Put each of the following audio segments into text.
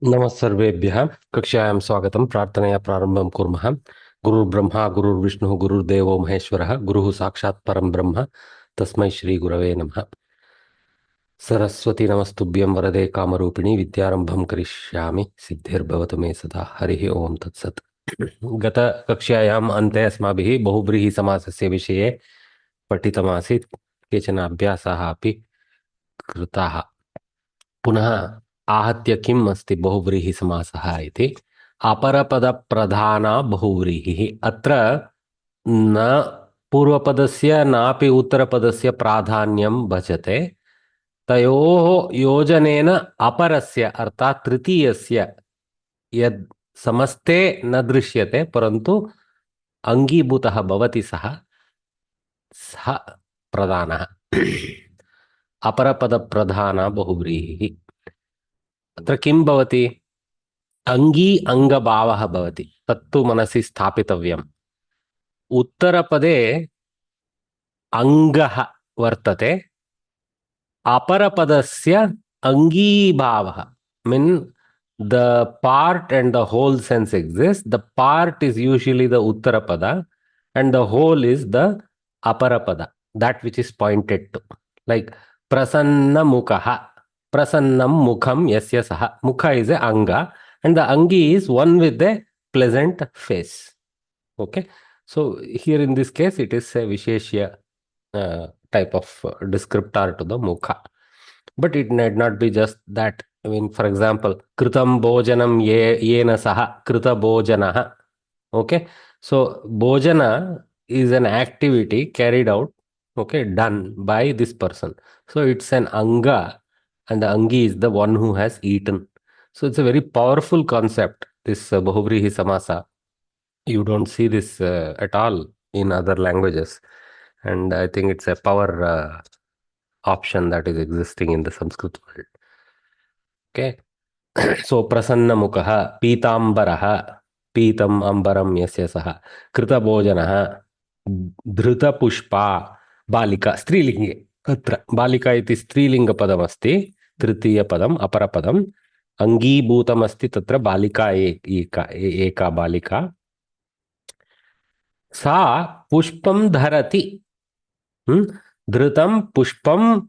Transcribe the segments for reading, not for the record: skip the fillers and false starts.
नमस्सर्वेभ्यः कक्षायां स्वागतं प्रार्थनया प्रारम्भं कुर्मः। गुरुर्ब्रह्मा गुरुर्विष्णुः गुरुर्देवो महेश्वरः गुरुः साक्षात् परं ब्रह्म तस्मै श्रीगुरवे नमः। सरस्वती नमस्तुभ्यं वरदे कामरूपिणी विद्यारम्भं करिष्यामि सिद्धिर्भवतु मे सदा। हरिः ओम तत्सत्। गतकक्ष्यायाम् अन्ते अस्माभिः बहुव्रीहिसमासस्य विषये पठितमासीत्। केचन अभ्यासाः अपि कृताः। पुनः आहत्य किम् अस्ति बहुव्रीहिसमासः इति। अपरपदप्रधाना बहुव्रीहिः। अत्र न पूर्वपदस्य नापि उत्तरपदस्य प्राधान्यं भजते। तयोः योजनेन अपरस्य अर्थात् तृतीयस्य यद् समस्ते न दृश्यते परन्तु अङ्गीभूतः भवति सः प्रधानः। अपरपदप्रधाना बहुव्रीहिः। अत्र किं भवति? अंगी अंगभावः भवति, तत्तु मनसि स्थापितव्यम्। उत्तरपदे अंगः वर्तते, अपरपदस्य अंगीभावः mean the part and the whole sense exists. The part is usually the uttarapada and the whole is the aparapada, that which is pointed to. Like prasanna mukha, prasannam mukham yasya saha. Mukha is a anga and the angi is one with a pleasant face. Okay, so here in this case it is a visheshya type of descriptor to the mukha, but it need not be just that. I mean, for example, kritam bhojanam yena saha krita bhojanaha. Okay, so bhojana is an activity carried out, okay, done by this person. So it's an anga and the angi is the one who has eaten. So it's a very powerful concept, this bahuvrihi samasa. You don't see this at all in other languages, and I think it's a power option that is existing in the Sanskrit world. Okay, so prasanna mukha, pitambaraha, पीतम अंबरम यस्य सः, कृतभोजनः, धृतपुष्पा, बालिका स्त्रीलिंगे। अत्र बालिका इति स्त्रीलिंगपदमस्ति, तृतीयपदम् अपरपदम् अङ्गीभूतमस्ति तत्र बालिका एका बालिका। सा पुष्पं धरति, धृतं पुष्पं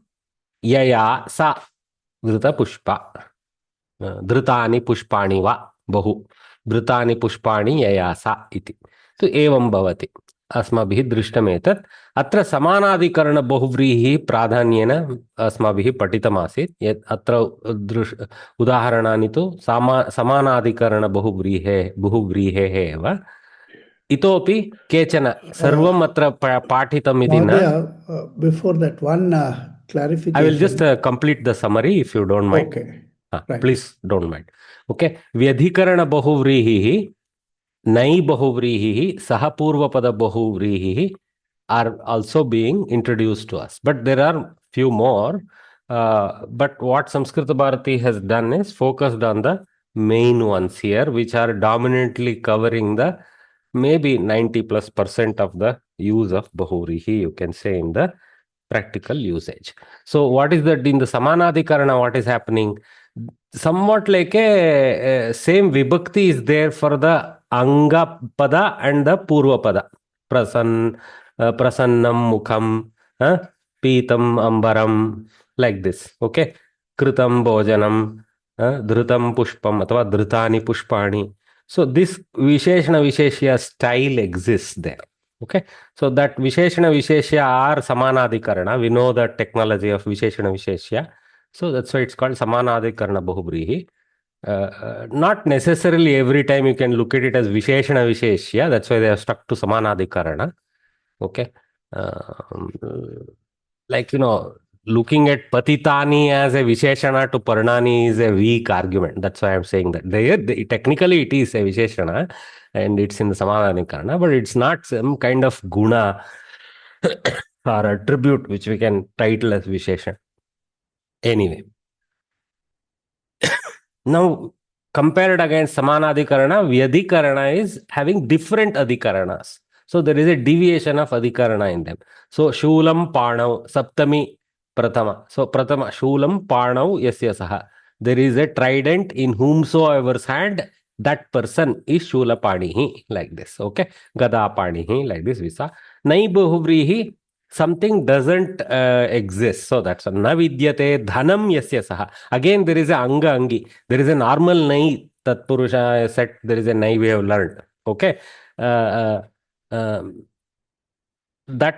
यया सा, धृतपुष्पा। धृतानि पुष्पाणि वा बहु, धृतानि पुष्पाणि यया सा इति। तो एवं भवति, अस्माभिः दृष्टमेतत्। अत्र समानाधिकरण बहुव्रीहिः प्राधान्येन अस्माभिः पठितमासीत्। यत् अत्र उदाहरणानि तु समानाधिकरण बहुव्रीहेः एव। इतोपि केचन, सर्वम् अत्र पाठितम् इति न। Before that, one clarification. I will just complete the summary if you don't mind. Okay. Right. Please don't mind. Okay. व्यधिकरण बहुव्रीहिः, नई बहुव्रीहिः, सहपूर्वपद बहुव्रीहिः are also being introduced to us. But there are few more. But what Samskrita Bharati has done is focused on the main ones here, which are dominantly covering the maybe 90+% of the use of bahuvrihi, you can say, in the practical usage. So what is that in the Samanadhikarana? What is happening? Somewhat like a same vibhakti is there for the anga pada and the purva pada. Prasannam mukham, pitam ambaram, like this. Okay, kritam bhojanam, dhrutam pushpam athva dhrutani pushpani. So this visheshana visheshya style exists there. Okay, so that visheshana visheshya are samanadhikarana. We know the technology of visheshana visheshya. So that's why it's called samanadhikarana bahuvrihi. Not necessarily every time you can look at it as visheshana visheshya. That's why they have stuck to samanadhikarana. Okay, like, you know, looking at patitani as a visheshana to parnani is a weak argument. That's why I'm saying that. Technically it is a visheshana and it's in the samanadhikarana, but it's not some kind of guna or attribute which we can title as visheshana. Anyway, now compared against samanadhikarana, vyadhikarana is having different adhikaranas. So there is a deviation of adhikarana in them. So shulam parnau, saptami pratama. So pratama shulam parnau yasya saha. there is a trident in whomsoever's hand, that person is Shulapanihi, like this. Okay. Gadapanihi, like this we saw. Nai Bahuvrihi, something doesn't exist. So that's a Navidyate Dhanam Yasya Saha. Again, there is a Anga Angi. There is a normal Nai Tatpurusha set. There is a Nai we have learned. Okay. That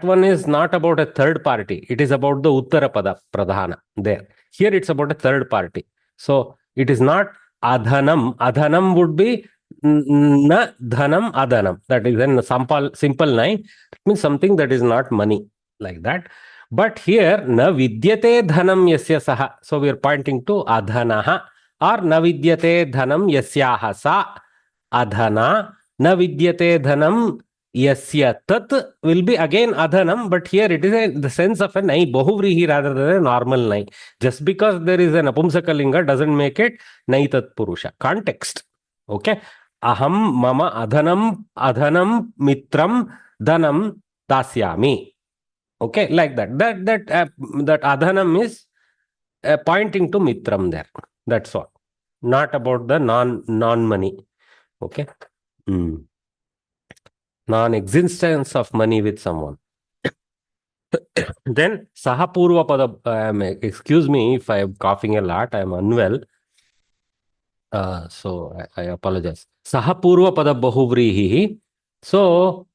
one is not about a third party. It is about the Uttarapada Pradhana there. Here it's about a third party. So it is not Adhanam. Adhanam would be Na Dhanam Adhanam. That is a simple nine. It means something that is not money, like that. But here, Na Vidyate Dhanam Yasya Saha. So we are pointing to Adhanaha, or Na Vidyate Dhanam Yasyaha Sa Adhana. Na Vidyate Dhanam Yasya tat will be again adhanam, but here it is the sense of a nai bahuvrihi rather than a normal nai. Just because there is an apumsakalinga doesn't make it nai tat purusha. Context. Okay. Aham mama adhanam mitram dhanam dasyami. Okay, like that. That adhanam is pointing to mitram there. That's all. Not about the non money. Okay. Non-existence of money with someone. Then Sahapurva Pada, excuse me if I am coughing a lot, I am unwell. So I apologize. Sahapurva Pada Bahuvrihi. So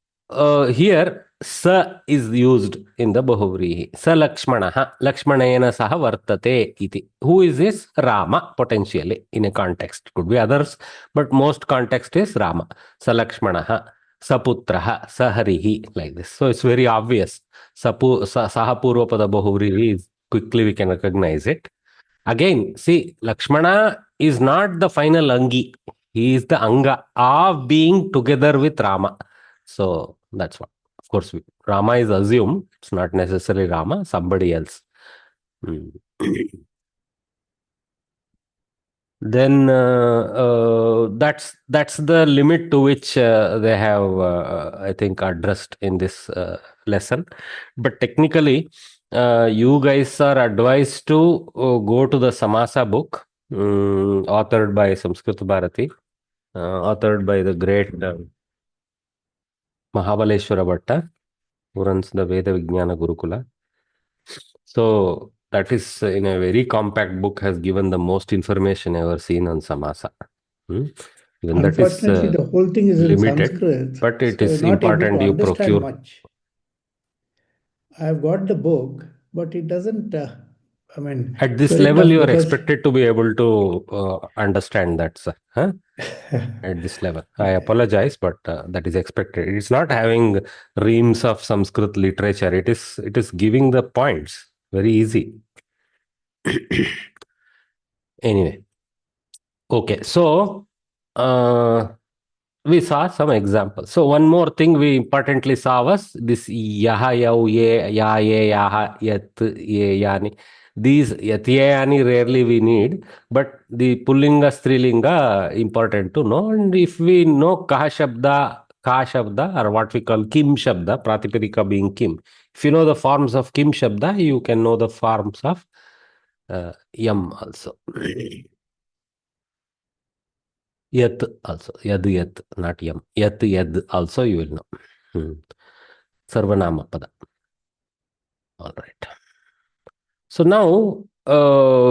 here Sa is used in the Bahuvrihi. Sa Lakshmanaha. Lakshmanayana Saha Vartate iti. Who is this? Rama, potentially, in a context. Could be others, but most context is Rama. Sa Lakshmanaha. Saputraha, Saharihi, like this. So it's very obvious. Sahapurva Pada Bahuvrihi is quickly we can recognize it. Again, see, Lakshmana is not the final Angi. He is the Anga of being together with Rama. So that's what. Of course, Rama is assumed. It's not necessarily Rama, somebody else. Then that's the limit to which they have, I think, addressed in this lesson. But technically, you guys are advised to go to the Samasa book, authored by Samskrita Bharati, authored by the great Mahabaleshwara Bhatta, who runs the Veda Vijnana Gurukula. So that is, in a very compact book, has given the most information ever seen on Samasa. Even Unfortunately, the whole thing is limited, in Sanskrit, but it so is not important able to you understand procure. much. I've got the book, but it doesn't. I mean, At this very level, tough you are because expected to be able to understand that, sir. Huh? At this level, I apologize, but that is expected. It's not having reams of Sanskrit literature. It is giving the points very easy. Anyway, okay. So we saw some examples. So one more thing we importantly saw was this yaha, yau, ye, ya, ye, yaha, yat, ye, yani. These yat, ye, yani rarely we need, but the pullinga, strilinga important to know. And if we know ka shabda, or what we call kim shabda, pratipadika being kim. If you know the forms of kim shabda, you can know the forms of yam also. Yat also. Yad, not yam. Yad also you will know. Sarvanama pada. All right. So now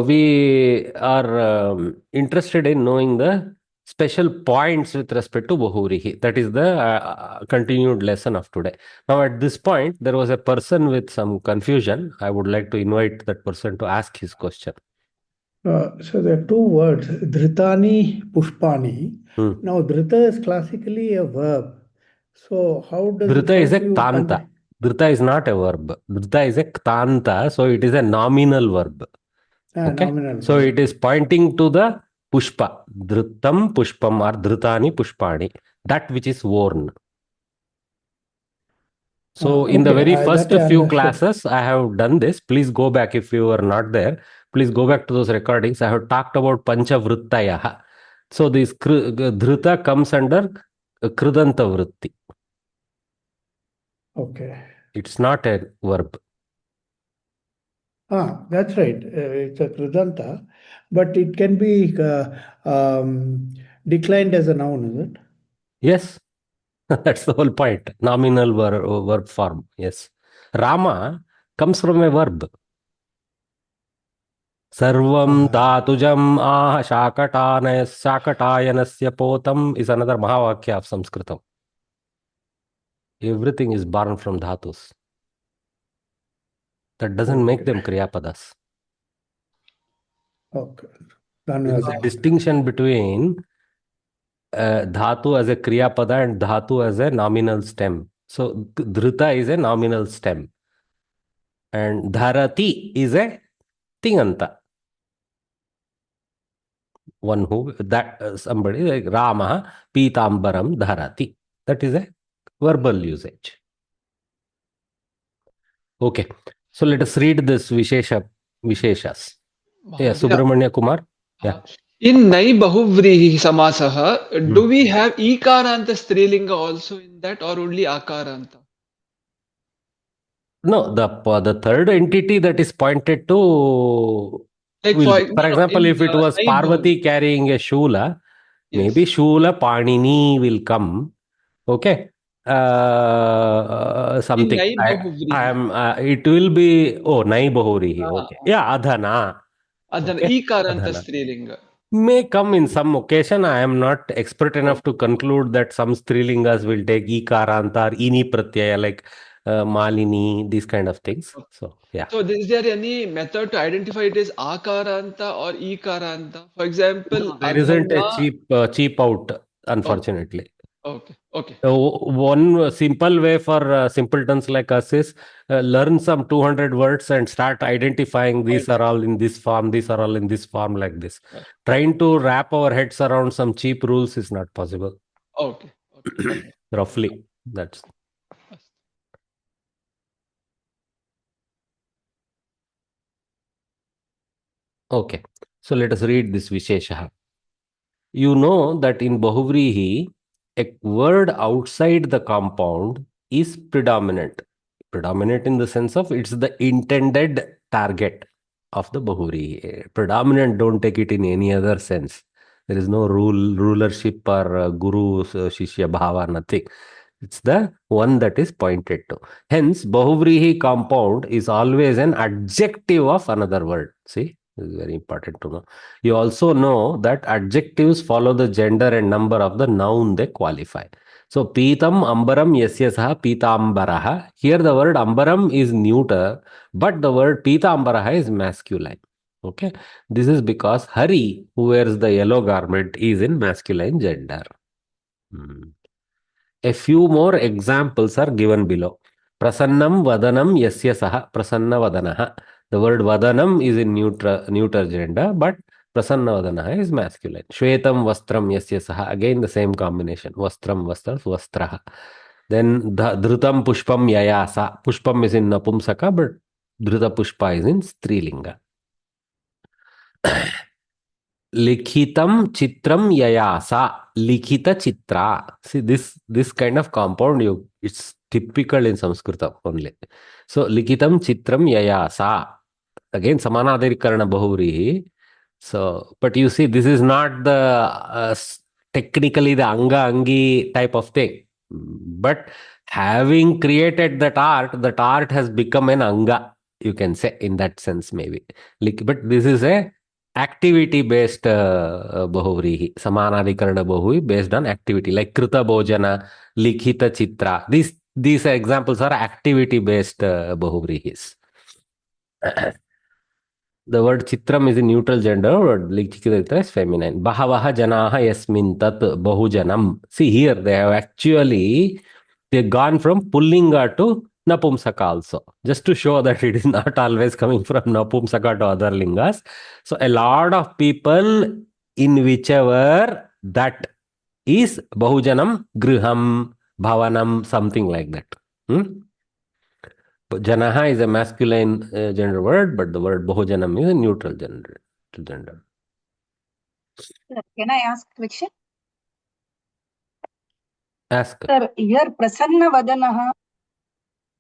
we are interested in knowing the special points with respect to Bahuvrihi. That is the continued lesson of today. Now at this point, there was a person with some confusion. I would like to invite that person to ask his question. So there are two words, Dhritani, Pushpani. Now, Dhrita is classically a verb. So how does Dhrita is a you ktanta. Dhrita is not a verb. Dhrita is a ktanta, so it is a nominal verb. Okay. nominal So verb. it is pointing to the pushpa. Dhritam pushpam or dhrutani pushpani. That which is worn. So in the very first few classes, I have done this. Please go back if you were not there. Please go back to those recordings. I have talked about pancha vrittayaha. So this dhrita comes under kridanta vritti. Okay. It's not a verb. That's right. It's a Kridanta, but it can be declined as a noun, is it? Yes, that's the whole point. Nominal verb form. Yes. Rama comes from a verb. Sarvam Ah, dhatujam ah shakatayanasya potam is another Mahavakya of Sanskritam. Everything is born from dhatus. That doesn't make okay. them Kriyapadas. Okay. There is a Dhanyavadah. distinction between dhatu as a Kriyapada and dhatu as a nominal stem. So dhrita is a nominal stem and dharati is a tinganta. One who, that somebody like Rama Pitambaram Dharati. That is a verbal usage. Okay. So let us read this Visheshas. Yeah, Mahodaya, Subramanya Kumar. Yeah. in Nai Bahuvrihi Samasaha, Hmm. do we have Ikaranta Strilinga also in that or only Akaranta? No, the third entity that is pointed to Like will for, be. no, For no, example, in if it was Nai Bahuvrihi. Parvati carrying a Shula, maybe Yes. Shula Panini will come. Okay. In Something. Nai I Bahuvrihi. am. It will be. Oh, Nai Bahuri. Okay. Yeah, Adhana. Adhan Okay. Ikaranta Adhana. Strilinga. May come in some occasion. I am not expert enough to conclude that some Strilingas will take Ikaranta or Ini Pratyaya like Malini, these kind of things. Okay. So, yeah. So is there any method to identify it as Akaranta or Ikaranta? For example, No, there isn't a Adhana. cheap out, Oh, unfortunately. okay, okay. One simple way for simpletons like us is learn some 200 words and start identifying these are all in this form, these are all in this form like this. Trying to wrap our heads around some cheap rules is not possible. Okay, okay. Roughly, that's okay. So let us read this Vishesha. You know that in Bahuvrihi, a word outside the compound is predominant. Predominant in the sense of it's the intended target of the Bahuvrihi. Predominant, don't take it in any other sense. There is no rulership or guru, shishya bhava, nothing. It's the one that is pointed to. Hence, Bahuvrihi compound is always an adjective of another word. See, this is very important to know. You also know that adjectives follow the gender and number of the noun they qualify. So, Pitam Ambaram Yasya Saha Pitambaraha. Here the word Ambaram is neuter, but the word Pitambaraha is masculine. Okay. This is because Hari, who wears the yellow garment, is in masculine gender. Hmm. A few more examples are given below. Prasannam Vadanam Yasya Saha Prasanna Vadanaha. The word Vadanam is in neuter gender, but Prasanna Vadanaha is masculine. Shvetam Vastram Yasya Saha. Again the same combination. Vastram Vastras Vastraha. Then Dhrutam Pushpam Yayasa. Pushpam is in Napumsaka, but Dhruta Pushpa is in Strilinga. Likhitam chitram yayasa. Likhita chitra. See this kind of compound it's typical in Sanskritam only. So likhitam chitram yayasa. Again samanadhirikarana bahuvrihi. So but you see this is not the technically the anga angi type of thing. But having created that art has become an anga. You can say in that sense maybe. But this is a activity based bahuvrihi samanadikarana bahuvri based on activity like krita bhojana likhita chitra these examples are activity based bahuvrihis. The word chitram is a neutral gender word. Likhita is feminine. Bahavaha janaha yasmin tat bahujanam. See here, they've gone from pullinga to napumsaka also. Just to show that it is not always coming from napumsaka to other lingas. So a lot of people in whichever that is bahujanam, griham, bhavanam, something like that. Hmm? Janaha is a masculine gender word, but the word Bahujanam is a neutral gender. Sir, can I ask a question? Ask. Sir, here Prasanna Vadanaha,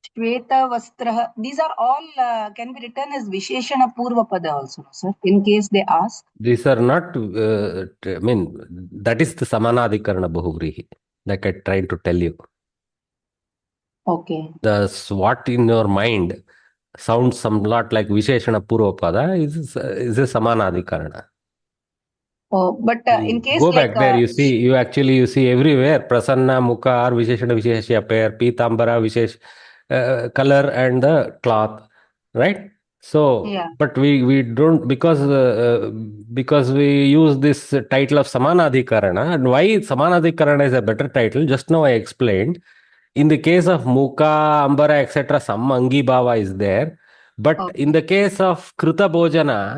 Shweta Vastrah. These are all can be written as Visheshana Purva Pada also, no, sir, in case they ask. These are not, I mean, that is the Samanadhikarana Bahuvrihi, like I tried to tell you. Okay. What in your mind sounds somewhat like Visheshana Purvapada is a Samanadhikarana. Oh, but in case Go like back there, you see everywhere Prasanna, Mukha, or Visheshana Visheshya pair, Pitambara, Vishesh, color and the cloth, right? So, yeah. but we don't, because we use this title of Samanadhikarana, and why Samanadhikarana is a better title, just now I explained. In the case of Mukha, Ambara, etc., some Angi Bhava is there. But Okay. in the case of Krita Bhojana,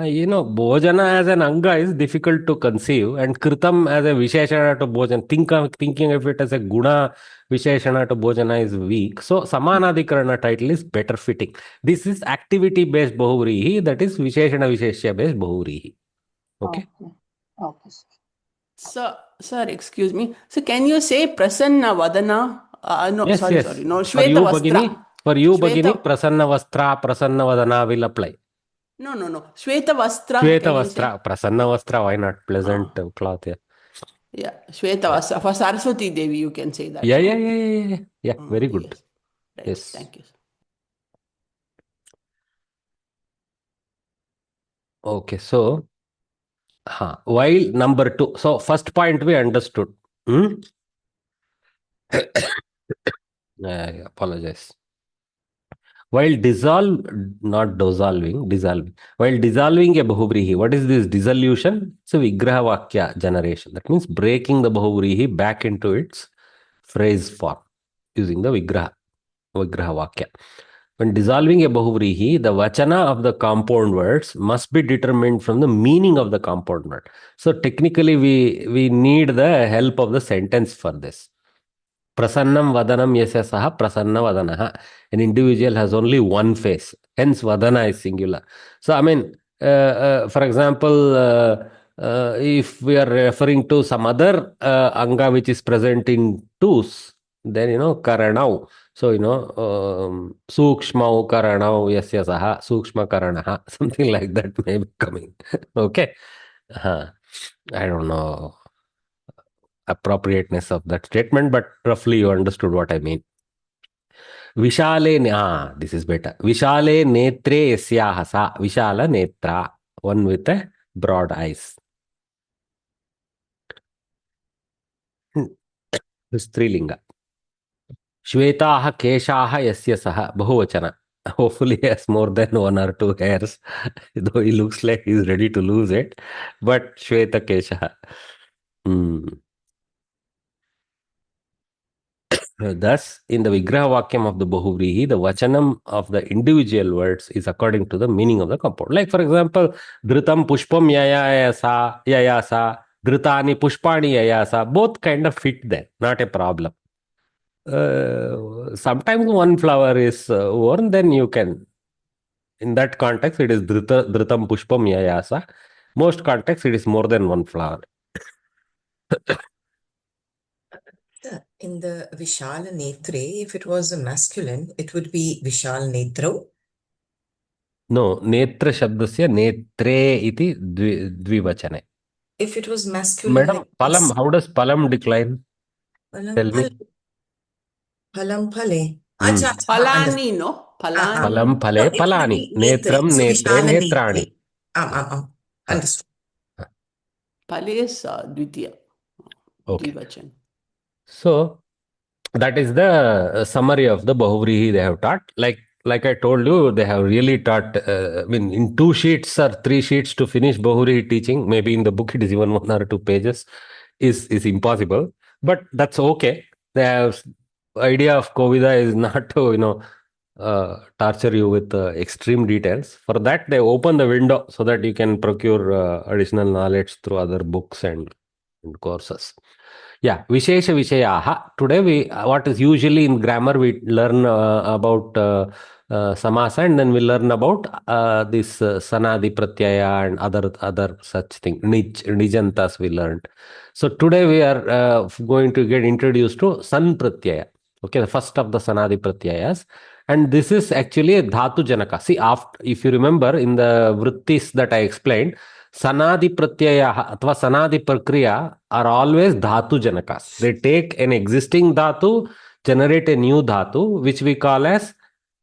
Bhojana as an Anga is difficult to conceive, and Kritam as a Visheshana to Bhojana, thinking of it as a Guna Visheshana to Bhojana is weak. So, Samanadhikarana title is better fitting. This is activity based Bahuvrihi, that is Visheshana Visheshya based Bahuvrihi. Okay? Okay. Sir, excuse me. So can you say Prasanna Vadana? No, Yes, sorry. No, Shweta Vastra. For you, Shweta- Bhagini, Prasanna Vastra, Prasanna Vadana will apply. No. Shweta Vastra. Shweta can you Vastra, Prasanna Vastra, why not? Pleasant cloth, yeah. Yeah, Shweta Vastra. For Saraswati Devi, you can say that. Yeah, no? yeah. Very good. Yes. Right. Yes. Thank you. Okay, so, while number 2, so first point we understood. I apologize. While dissolving. While dissolving a Bahuvrihi, what is this dissolution? It's a Vigraha Vakya generation. That means breaking the Bahuvrihi back into its phrase form using the Vigraha Vakya. When dissolving a Bahuvrihi, the Vachana of the compound words must be determined from the meaning of the compound word. So technically we need the help of the sentence for this. Prasannam Vadanam Yasya Saha Prasanna Vadanaha. An individual has only one face. Hence Vadana is singular. So I mean, for example, if we are referring to some other Anga which is present in twos, then Karanau. So Sukshmau Karanau Yasya Saha Sukshma Karanaha. Something like that may be coming. Okay. I don't know appropriateness of that statement, but roughly you understood what I mean. Vishale, this is better. Vishale netre yasyaha sa. Vishala netra. One with a broad eyes. Strilinga. Shwetaha keshaha yasya saha. Bahuvachana. Hopefully he has more than 1 or 2 hairs, though he looks like he's ready to lose it. But Shweta keshaha. Thus, in the Vigraha Vakyam of the Bahuvrihi, the Vachanam of the individual words is according to the meaning of the compound. Like, for example, Dhritam Pushpam Yayasa, Dhritani Pushpani Yayasa, both kind of fit there, not a problem. Sometimes one flower is worn, then you can, in that context, it is Dhritam Pushpam Yayasa. Most contexts, it is more than one flower. In the Vishala Netre, if it was a masculine, it would be Vishal Netro. No, Netra Shabdasya Netre iti dvivachane. If it was masculine, Madam, like Palam, how does Palam decline? Tell me. Palam Pale. Palani, no? Palani. Palam Pale Palani. Netram Netre Netrani. Understood. Pale is Dvitiya. Okay. Dvivachan. So, that is the summary of the Bahuvrihi they have taught. Like I told you, they have really taught, in 2 sheets or 3 sheets to finish Bahuvrihi teaching. Maybe in the book it is even 1 or 2 pages. Is impossible. But that's okay. The idea of Kovida is not to, torture you with extreme details. For that, they open the window so that you can procure additional knowledge through other books and courses. Yeah, Vishesha Vishayaha. Today, what is usually in grammar, we learn about Samasa, and then we learn about this Sanadi Pratyaya and other such thing. Nijantas we learned. So today we are going to get introduced to San Pratyaya. Okay, the first of the Sanadi Pratyayas. And this is actually a dhatu janaka. See, after, if you remember in the vrittis that I explained, sanadi pratyaya athva sanadi prakriya are always dhatu janakas. They take an existing dhatu, generate a new dhatu, which we call as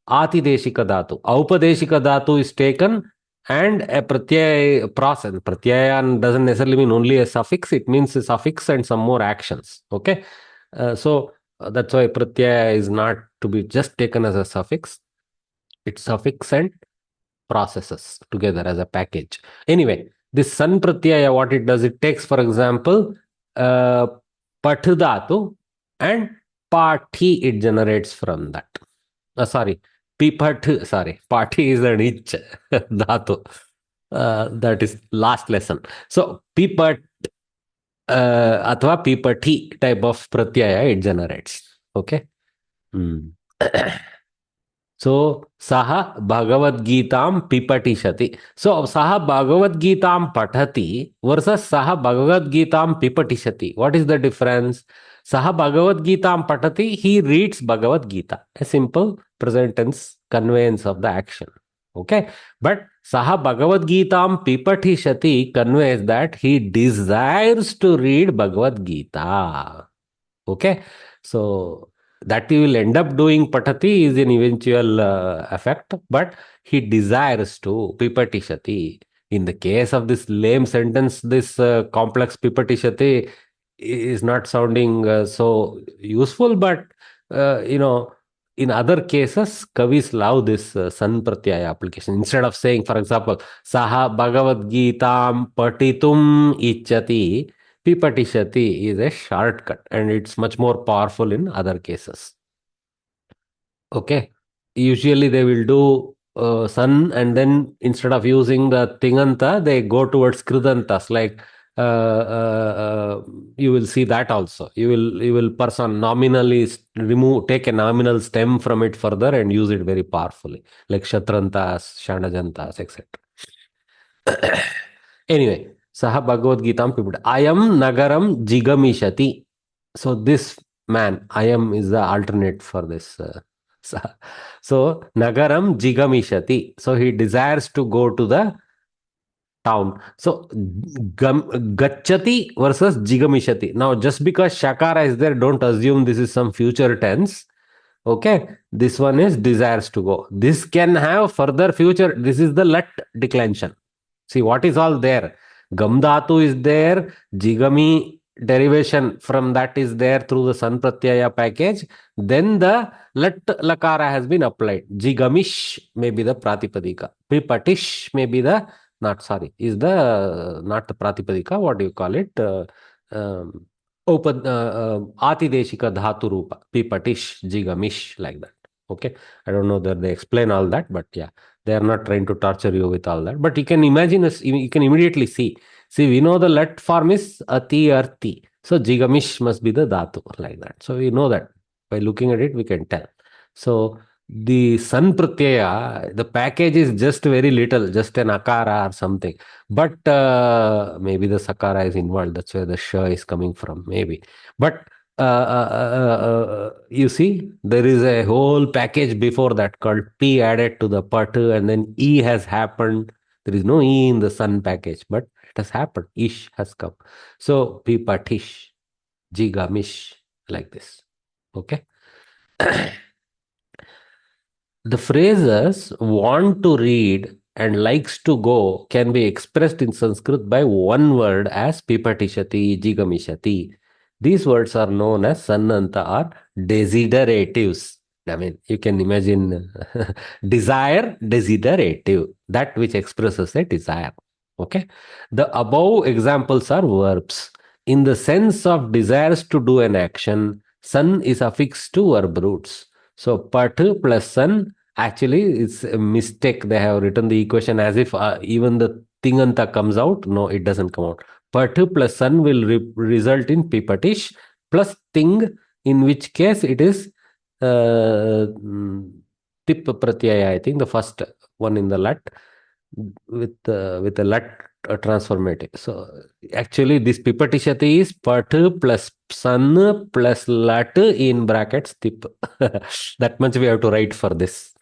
atideshika dhatu. Aupadeshika dhatu is taken and a pratyaya process. Pratyaya doesn't necessarily mean only a suffix, it means a suffix and some more actions. Okay. So that's why pratyaya is not to be just taken as a suffix. It's suffix and processes together as a package. Anyway, this san pratyaya, what it does, it takes, for example, pat dhatu and pathi it generates from that. Sorry, pipat, sorry, pathi is an ich dhatu. That is last lesson. So pipat athva pipati type of pratyaya it generates. Okay. So saha Bhagavad Gitam pipatishati. So saha Bhagavad Gitam patati versus saha Bhagavad Gitam pipatishati. What is the difference? Saha Bhagavad Gitam patati, he reads Bhagavad Gita. A simple present tense conveyance of the action. Okay. But saha Bhagavad Gitam pipatishati conveys that he desires to read Bhagavad Gita. Okay. So that he will end up doing patati is an eventual effect, but he desires to pipatishati. In the case of this lame sentence, this complex pipatishati is not sounding so useful, but in other cases, kavis love this san pratyaya application. Instead of saying, for example, saha Bhagavad Gitam patitum ichati, pipatishati is a shortcut and it's much more powerful in other cases. Okay. Usually they will do sun and then instead of using the tinganta, they go towards kridantas. Like you will see that also. You will person nominally take a nominal stem from it further and use it very powerfully, like shatrantas, shandajantas, etc. Anyway, saha Bhagavad Gitam pipata. Ayam nagaram jigamishati. So this man, ayam is the alternate for this. So nagaram jigamishati. So he desires to go to the town. So gachati versus jigamishati. Now just because shakara is there, don't assume this is some future tense. Okay, this one is desires to go. This can have further future. This is the lat declension. See what is all there. Gam dhatu is there. Jigami derivation from that is there through the san pratyaya package. Then the lat lakara has been applied. Jigamish may be the pratipadika. Pipatish may be the not the pratipadika. What do you call it? Atideshika dhatu rupa. Pipatish, jigamish, like that. Okay. I don't know that they explain all that, but yeah, they are not trying to torture you with all that. But you can imagine, you can immediately see. See, we know the let form is ati arti. So jigamish must be the dhatu, like that. So we know that. By looking at it, we can tell. So the san pratyaya, the package is just very little, just an akara or something. But maybe the sakara is involved. That's where the sh is coming from, maybe. But you see, there is a whole package before that called P added to the pat, and then E has happened. There is no E in the sun package, but it has happened. Ish has come. So P patish, jigamish, like this. Okay. The phrases want to read and likes to go can be expressed in Sanskrit by one word as pipatishati, jigamishati. These words are known as sannanta or desideratives. I mean, you can imagine desire, desiderative, that which expresses a desire. Okay. The above examples are verbs. In the sense of desires to do an action, san is affixed to verb roots. So pat plus san, actually it's a mistake. They have written the equation as if even the tinganta comes out. No, it doesn't come out. Pat plus san will result in pipatish plus ting, in which case it is tip pratyaya, I think the first one in the lat with the lat transformative. So actually this pipatishati is pat plus sun plus lat in brackets tip. That much we have to write for this.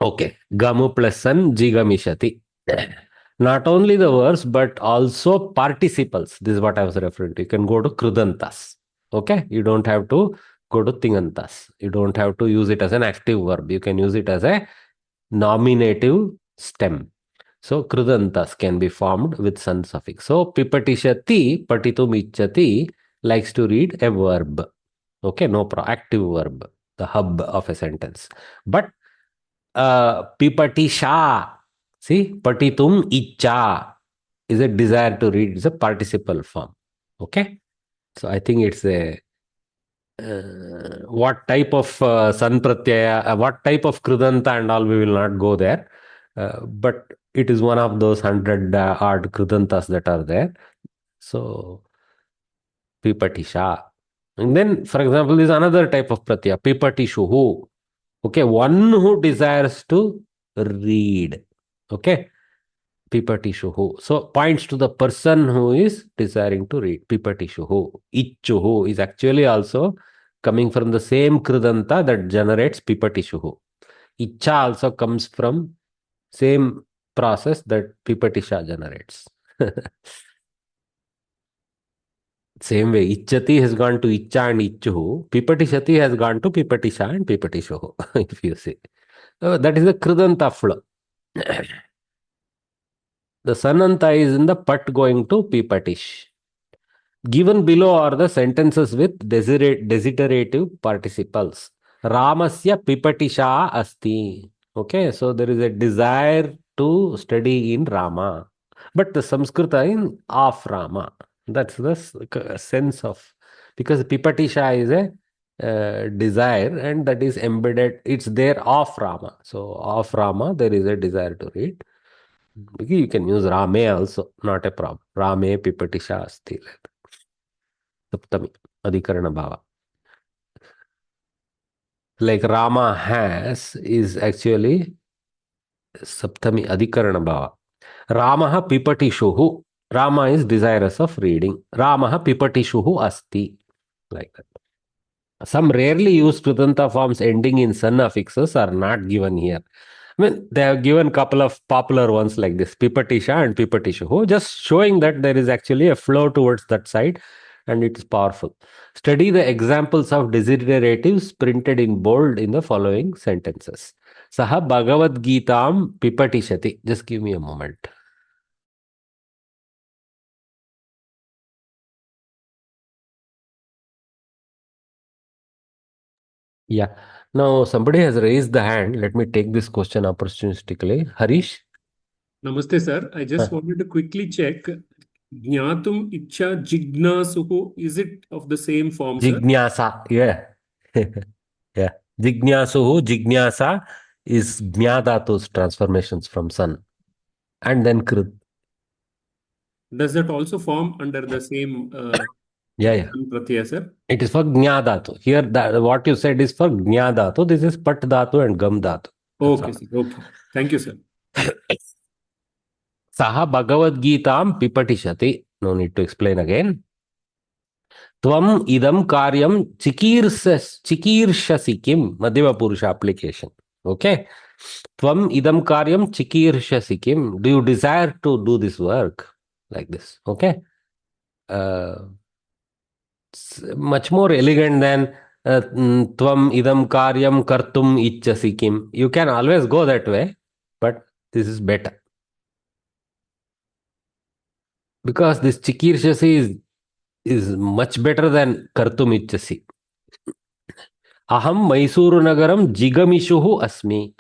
Okay. Gamu plus sun, jigamishati. Not only the verbs, but also participles. This is what I was referring to. You can go to krudantas. Okay. You don't have to go to tingantas. You don't have to use it as an active verb. You can use it as a nominative stem. So krudantas can be formed with sun suffix. So pipatishati, patitum ichati likes to read a verb. Okay, no active verb, the hub of a sentence. But pipatisha, see, patitum icha is a desire to read. It's a participle form. Okay, so I think it's a what type of san pratyaya, what type of krudanta and all, we will not go there. But it is one of those 100 odd krudantas that are there. So, pipatisha. And then, for example, there is another type of pratyaya, pipatishuhu. Okay, one who desires to read. Okay, pipatishuhu. So, points to the person who is desiring to read. Pipatishuhu. Ichuhu is actually also coming from the same krudanta that generates pipatishuhu. Icha also comes from same process that pipatisha generates. Same way, ichati has gone to icha and ichuhu. Pipatishati has gone to pipatisha and pipatishuhu, if you see. That is the krudanta flow. The sananta is in the pat going to pipatish. Given below are the sentences with desiderative participles. Ramasya pipatisha asti. Okay, so there is a desire to study in Rama, but the Samskrita in of Rama. That's the sense of, because pipatisha is a desire, and that is embedded, it's there of Rama. So of Rama, there is a desire to read. You can use Rame also, not a problem. Rame pipatisha asti. Saptami, adhikarana bhava. Like Rama has is actually Saptami adhikarana bhava. Ramaha pipatishuhu. Rama is desirous of reading. Ramaha pipatishuhu asti. Like that. Some rarely used Krutanta forms ending in sun affixes are not given here. I mean, they have given a couple of popular ones like this, pipatisha and pipatishuhu, just showing that there is actually a flow towards that side, and it is powerful. Study the examples of desideratives printed in bold in the following sentences. Saha Bhagavad Gitam pipatishati. Just give me a moment. Yeah. Now somebody has raised the hand. Let me take this question opportunistically. Harish? Namaste, sir. I just wanted to quickly check. Jnatum Icha Jignasuhu, is it of the same form, sir? Jignasa. Yeah. Yeah. Jignasuhu, Jignasa is Jnadatu's transformations from sun. And then Krit. Does that also form under the same Yeah. pratyaya, sir? It is for Jnadatu. Here, what you said is for Jnadatu. This is Pat Dhatu and Gam Dhatu. Okay, sir. Okay. Thank you, sir. Saha Bhagavad Gitam pipatishati. No need to explain again. Tvam idam karyam chikirshasi kim. Madhyama Purusha application. Okay. Tvam idam karyam chikirshasi kim. Do you desire to do this work? Like this. Okay. Much more elegant than tvam idam karyam kartum ichchasi kim. You can always go that way, but this is better. Because this chikirshasi is much better than kartum ichchasi. Aham Mysuru Nagaram jigamishuhu asmi.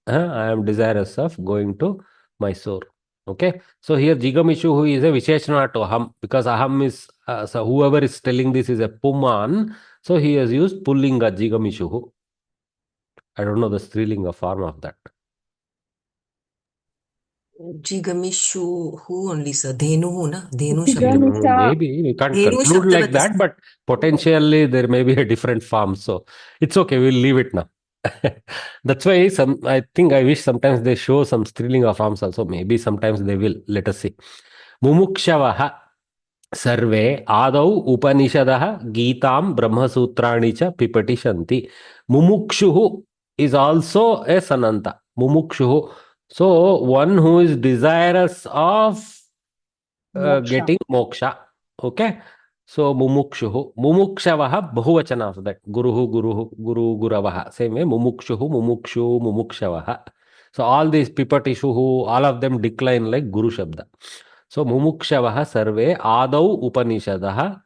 I am desirous of going to Mysore. Okay. So here jigamishuhu is a visheshana to aham, because aham is, so whoever is telling this is a puman. So he has used pullinga jigamishuhu. I don't know the strilinga form of that. Jigamishu, who only, sir? Dhenu, na? Dhenu Maybe we can't Dhenu conclude like Shabdavati, that, but potentially there may be a different form. So it's okay. We'll leave it now. That's why I think I wish sometimes they show some strilinga forms also. Maybe sometimes they will. Let us see. Mumukshavaha. सर्वे आदौ उपनिषदः गीतां ब्रह्मसूत्राणि च पिपठिषन्ति. मुमुक्षुः is also a sananta. Mumukshuhu. So one who is desirous of Moksha. getting moksha. Okay. So mumukshuhu. Mumukshavaha bahuvachana of that. Guruhu, guruhu, guru, guravaha. Same way. Mumukshuhu, mumukshu, mumukshavaha. So all these pipatishuhu, all of them decline like guru shabda. So mumukshavaha sarve adau upanishadaha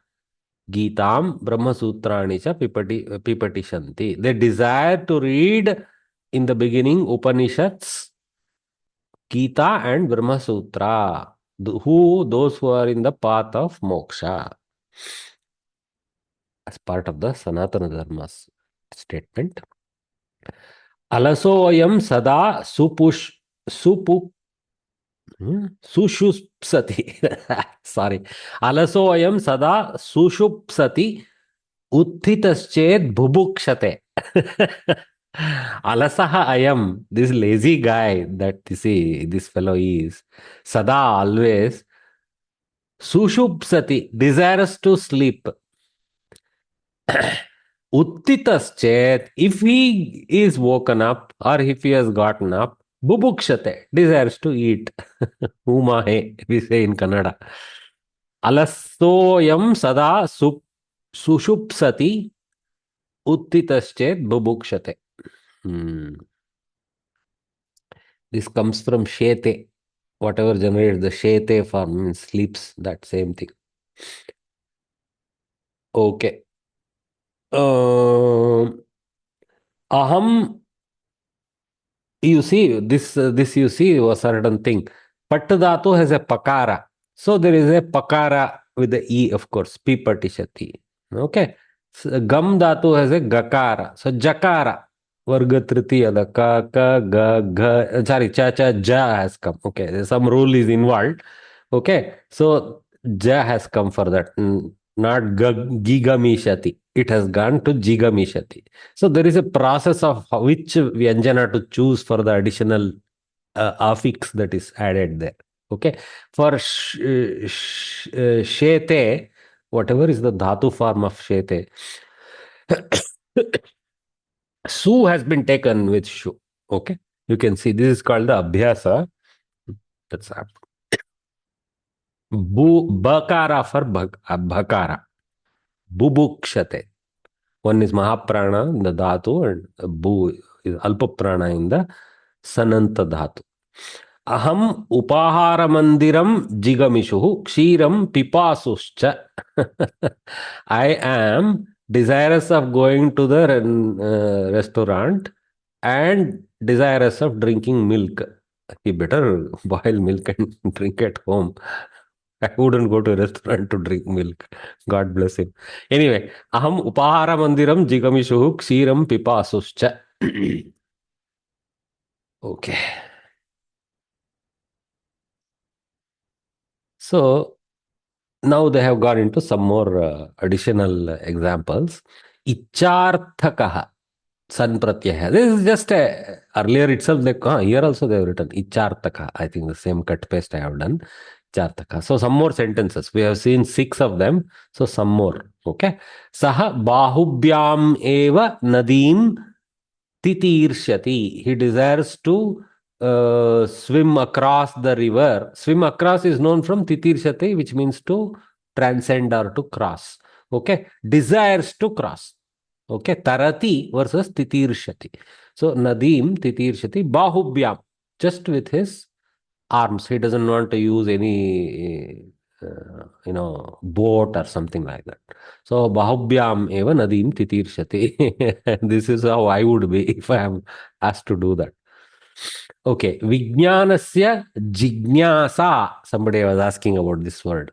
Gitam Brahmasutrani cha pipatishanti. They desire to read in the beginning Upanishads, Gita and Brahmasutra. Those who are in the path of moksha. As part of the Sanatana Dharma's statement. Alasoyam sada sushupsati. Sorry. Alasoyam sada sushupsati Utthitaschet bhubukshate. Alasaha ayam, this lazy guy that you see, this fellow is, sada always, sushupsati, desirous to sleep. Uttitaschet, if he is woken up or if he has gotten up, bubukshate, desires to eat. Umahe, we say in Kannada. Alasoyam sada sushupsati Uttitaschet bubukshate. This comes from shete. Whatever generates the shete form means sleeps, that same thing. Okay. Aham, you see, this you see a certain thing. Patta dhatu has a pakara. So there is a pakara with the E, of course, pipatishati. Okay. So, gam dhatu has a gakara. So jakara. Varga tritiya, the ka, ga, gha, sorry, cha, cha, ja has come. Okay, some rule is involved. Okay, so ja has come for that, not gigamishati. It has gone to jigamishati. So there is a process of which vyanjana to choose for the additional affix that is added there. Okay, for shete, whatever is the dhatu form of shete, Su has been taken with Shu. Okay. You can see this is called the Abhyasa. That's up. Bakara for Bhakara. Bubukshate. One is Mahaprana in the Dhatu and Bu is Alpaprana in the Sananta Dhatu. Aham upahara mandiram jigamishuhu kshiram pipasuscha. I am desirous of going to the restaurant and desirous of drinking milk. He better boil milk and drink at home. I wouldn't go to a restaurant to drink milk. God bless him. Anyway, aham upahara mandiram jigamishuhu kshiram pipasuscha. Okay. So now they have got into some more additional examples. Icharthakaha, san pratyaya. This is just earlier itself. Here also they have written Icharthaka. I think the same cut paste I have done. Icharthaka. So some more sentences. We have seen 6 of them. So some more. Okay. Saha bahubhyam eva nadim titirshati. He desires to swim across the river. Swim across is known from titirshati, which means to transcend or to cross. Okay. Desires to cross. Okay. Tarati versus titirshati. So nadim titirshati bahubhyam. Just with his arms. He doesn't want to use any boat or something like that. So bahubhyam eva nadim titirshati. This is how I would be if I am asked to do that. Okay, Vijnanasya jignasa. Somebody was asking about this word.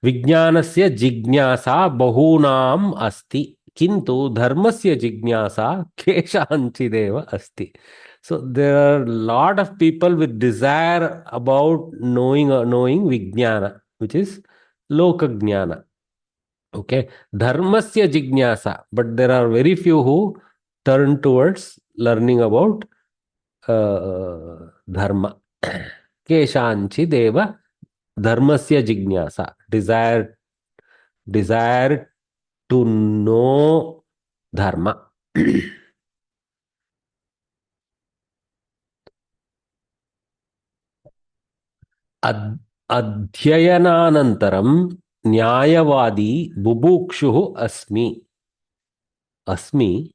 Vijnanasya jignasa bahunam asti. Kintu dharmasya jignasa keshanchideva asti. So there are a lot of people with desire about knowing Vijnana, which is Loka Jnana. Okay, dharmasya jignasa. But there are very few who turn towards learning about dharma. Keshanchi deva dharmasya jignasa. Desire Desire to know dharma. अध्ययनानन्तरं न्यायवादी बुभुक्षुः अस्मि. अस्मि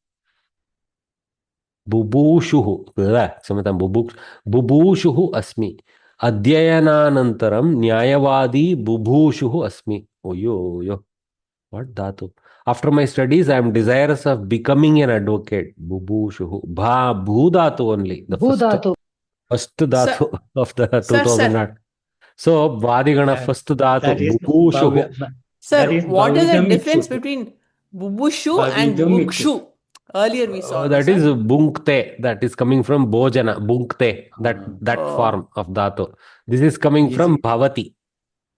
बुभूषुः क्षम्यतां बुभूषुः अस्मि. अध्ययनानन्तरं न्यायवादी बुभूषुः अस्मि. OYO what dhatu? After my studies, I am desirous of becoming an advocate. Bubushuhu. Bhu dhatu only. The first dhatu of the 2000. So, Vadigana first dhatu. That is Bubushuhu. Sir, that is what is the Bhavidam difference Ichchutu. between bubushu and Bhavidam bubukshu? Earlier we saw That this, is sir. bunkte. That is coming from bhojana. Bunkte. That Oh. form of dhatu. This is coming Yes. from bhavati.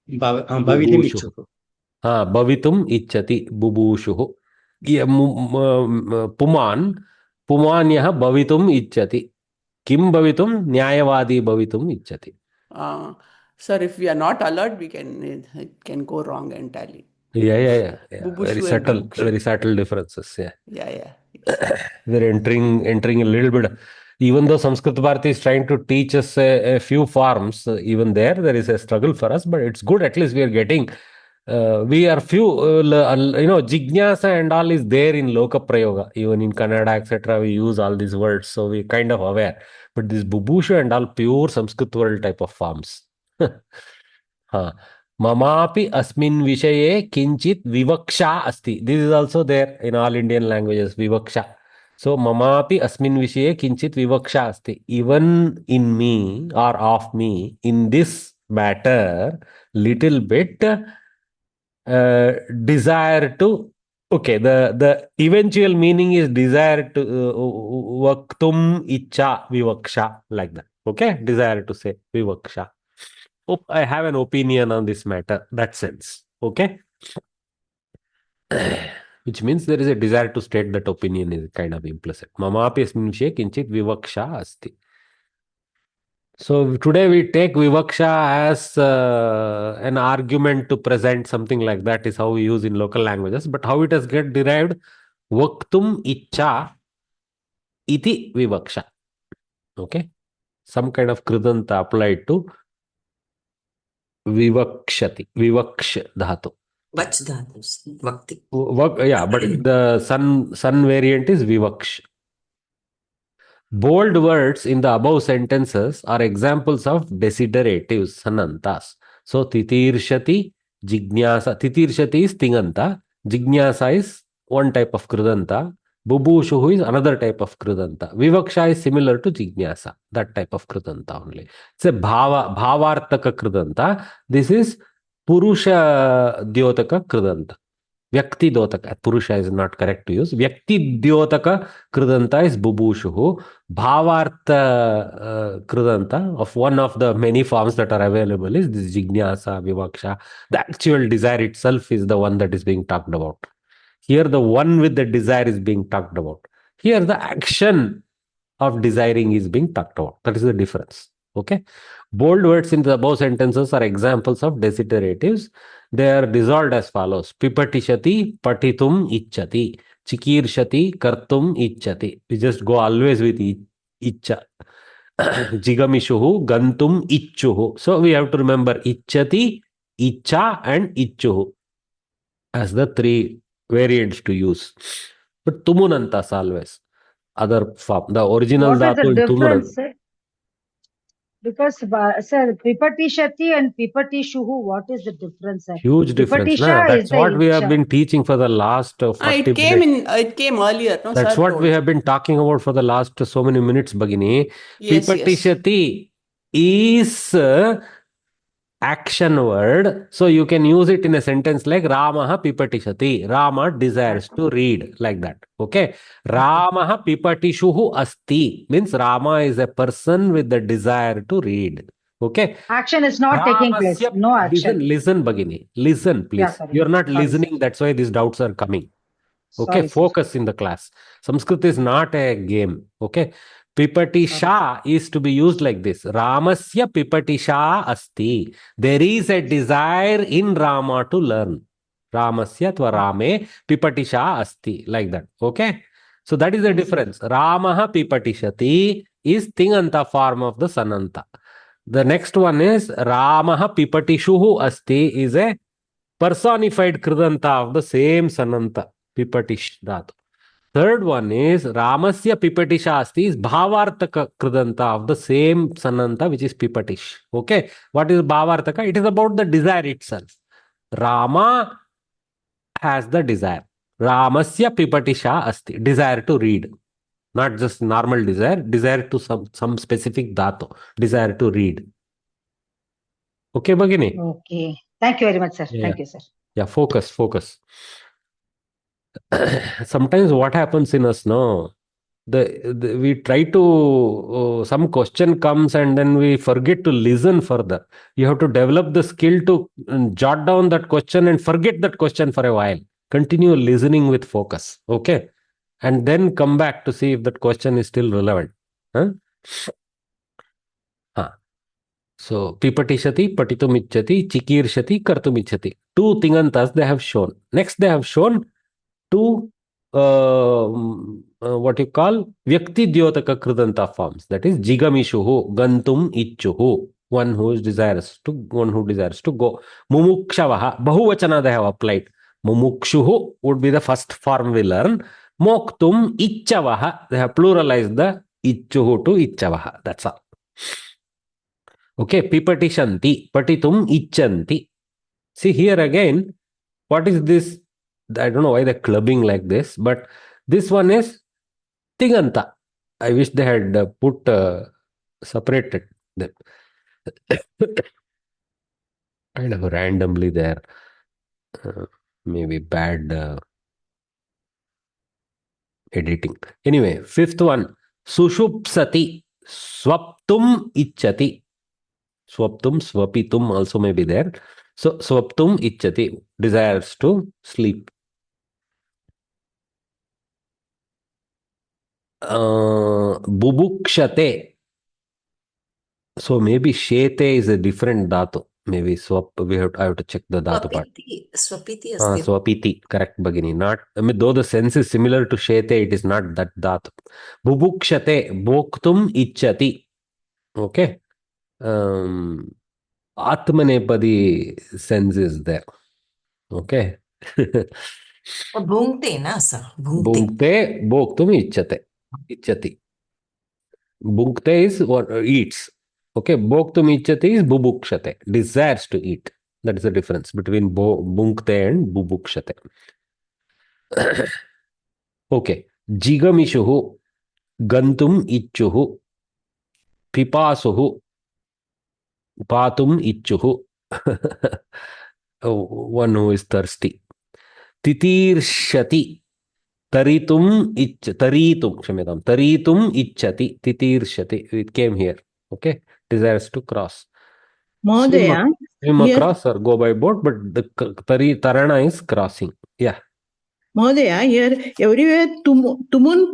Bhavidam Bubushu. Ichchutu. Bhavitum ichchati. Bubushuhu. Puman. Pumanyah bhavitum ichchati. Kim bhavitum? Nyayavadi bhavitum ichchati. Sir, if we are not alert, it can go wrong entirely. Yeah. Bubushu Very and bubukshu. very subtle differences. Yeah. Yeah. We're entering a little bit. Even though Samskrita Bharati is trying to teach us a few forms, even there is a struggle for us, but it's good. At least we are getting. We are few, Jignasa and all is there in Loka Prayoga. Even in Kannada, etc., we use all these words, so we kind of aware. But this Bubusha and all pure Sanskrit world type of forms. Mamapi asmin vishaye kinchit vivaksha asti. This is also there in all Indian languages, vivaksha. So, mamapi asmin vishaye kinchit vivaksha asti. Even in me or of me, in this matter, little bit desire to. Okay, the eventual meaning is desire to vaktum icha vivaksha, like that. Okay, desire to say vivaksha. I have an opinion on this matter. That sense. Okay. Which means there is a desire to state that opinion is kind of implicit. Mamapi asmin vishaye kinchit vivaksha asti. So today we take vivaksha as an argument to present something like that is how we use in local languages. But how it has get derived? Vaktum icha iti vivaksha. Okay. Some kind of kridanta applied to vivakshati. Vivaksh dhatu. Vach dhatus. Vakti. Yeah, but the sun variant is vivaksh. Bold words in the above sentences are examples of desideratives, sanantas. So, titirshati, jignasa. Titirshati is tinganta. Jignasa is one type of krudanta. Bubushuhu is another type of krudanta. Vivaksha is similar to jignasa. That type of krudanta only. It's a bhavartaka krudanta. This is purusha dyotaka krudanta. Vyakti dotaka. Purusha is not correct to use. Vyakti dyotaka krudanta is bubushuhu. Bhavartha krudanta of one of the many forms that are available is this jignasa, vivaksha. The actual desire itself is the one that is being talked about. Here the one with the desire is being talked about. Here the action of desiring is being talked about. That is the difference. Okay. Bold words in the above sentences are examples of desideratives. They are dissolved as follows. Pipatishati, patitum ichchati. Chikirshati, kartum ichchati. We just go always with ichcha. Jigamishuhu, gantum ichchuhu. So we have to remember ichchati, ichcha and ichchuhu as the three variants to use. But tumunantas always. Other form. The original What is dhatu the in tumunant. difference? Because, sir, pipatishati and pipatishuhu, what is the difference? Sir? Huge difference. Pipatisha That's is the what we have icha. been teaching for the last 40 minutes. It came earlier. No, That's sir what told. we have been talking about for the last so many minutes, Bhagini. Yes. Pipatishati is action word. So you can use it in a sentence like Ramaha pipatishati. Rama desires to read, like that. Okay. Ramaha pipatishuhu asti means Rama is a person with the desire to read. Okay. Action is not taking place. No action. Listen, Bhagini. Listen, please. Yeah, sorry. You're not Sorry, listening. sir. That's why these doubts are coming. Okay, Sorry, focus in the class. Sanskrit is not a game. Okay. Pipatisha is to be used like this. Ramasya pipatisha asti. There is a desire in Rama to learn. Ramasya athva Rame pipatisha asti. Like that. Okay. So that is the difference. Ramaha pipatishati is tinganta form of the sananta. The next one is Ramaha pipatishuhu asti is a personified kridanta of the same sananta. Pipatish dhatu. Third one is Ramasya pipatisha asti is bhavartaka kridanta of the same sananta which is pipatish. Okay. What is bhavartaka? It is about the desire itself. Rama has the desire. Ramasya pipatisha asti. Desire to read. Not just normal desire. Desire to some specific dhatu. Desire to read. Okay, Bhagini? Okay. Thank you very much, sir. Yeah. Thank you, sir. Yeah, focus. Sometimes what happens in us, no? We try to, some question comes and then we forget to listen further. You have to develop the skill to jot down that question and forget that question for a while. Continue listening with focus. Okay. And then come back to see if that question is still relevant. Huh? So, pipatishati, patitumicchati, chikirshati, kartumichati. Two tingantas they have shown. Next, they have shown two what you call Vyakti Dyotaka Kridanta forms. That is Jigamishuhu, Gantum Ichuhu. One who desires to go. Mumukshavaha, Bahuvachana they have applied. Mumukshuhu would be the first form we learn. Moktum Ichavaha, they have pluralized the Ichuhu to Ichavaha. That's all. Okay, pipatishanti, patitum ichanti. See here again, what is this? I don't know why they're clubbing like this, but this one is tiganta. I wish they had put separated them. Kind of randomly there. Maybe bad editing. Anyway, fifth one, sushupsati, swaptum ichati. Swaptum, swapitum also may be there. So, swaptum ichati, desires to sleep. Bubukshate. So, maybe shete is a different dhatu. Maybe swap, I have to check the dhatu part. Swapiti asti. Swapiti, correct, Bhagini. Not, I mean, though the sense is similar to shete, it is not that dhatu. Bubukshate, bhoktum ichati. Okay. Atmanepadi sense is there. Okay. Bhungte, na sir. Bhungte, bhoktum ichate. Ichati. Bhungte is what eats. Okay. Bhoktum ichati is bubukshate. Desires to eat. That is the difference between bhungte and bubukshate. Okay. Jigamishuhu, gantum ichuhu, pipasuhu, patum ichuhu. One who is thirsty. Titirshati, taritum ichati, titirshati. It came here. Okay. Desires to cross. Mahodaya, Swim here, across or go by boat, but the tarana is crossing. Yeah. Mahodaya, here everywhere tumun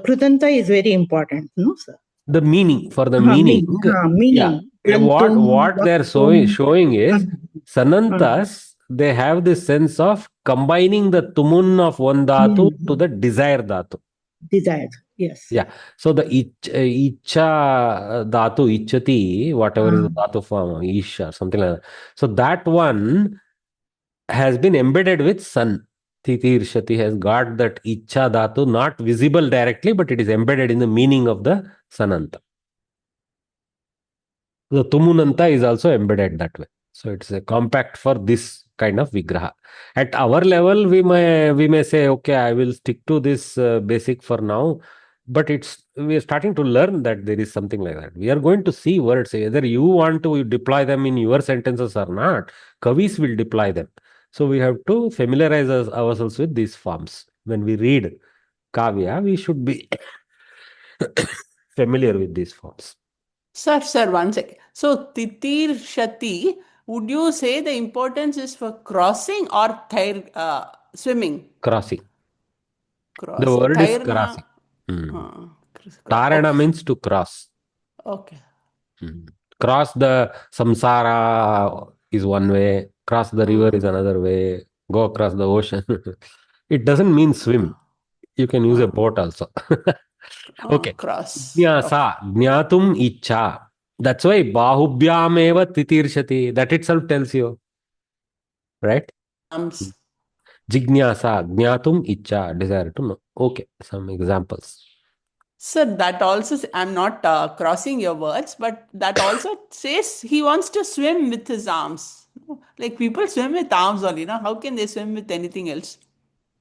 kritanta is very important, no sir? The meaning, for the meaning. Meaning. Yeah. What they're showing is sanantas, they have this sense of combining the tumun of one dhatu to the desire dhatu. Desire, yes. Yeah. So the icha dhatu, ichati, whatever is the dhatu form, isha, something like that. So that one has been embedded with sun. Titirshati has got that icha dhatu, not visible directly, but it is embedded in the meaning of the sananta. The tumunanta is also embedded that way. So it's a compact for this kind of vigraha. At our level, we may say, okay, I will stick to this basic for now. But we are starting to learn that there is something like that. We are going to see words, whether you want to deploy them in your sentences or not. Kavis will deploy them. So we have to familiarize ourselves with these forms. When we read kavya, we should be familiar with these forms. Sir, one second. So, titir shati, would you say the importance is for crossing or swimming? Crossing. The word is crossing. Tarana means to cross. Okay. Cross the samsara is one way. Cross the river is another way. Go across the ocean. It doesn't mean swim. You can use a boat also. Okay. Cross. Jnasa, jnatum icha. That's why bahubhyam eva titirshati. That itself tells you. Right? Jignasa, jnatum icha. Desire to know. Okay. Some examples. Sir, that also, I'm not crossing your words, but that also says he wants to swim with his arms. Like people swim with arms only, no? How can they swim with anything else?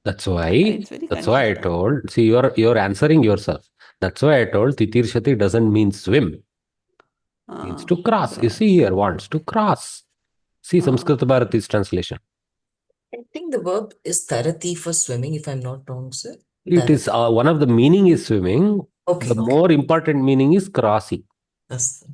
That's why I told. See, you're answering yourself. That's why I told titirshati doesn't mean swim. Means to cross. You see here, wants to cross. See Samskrita Bharati's translation. I think the verb is tarati for swimming, if I'm not wrong, sir. It is one of the meaning is swimming. Okay. More important meaning is crossing. That's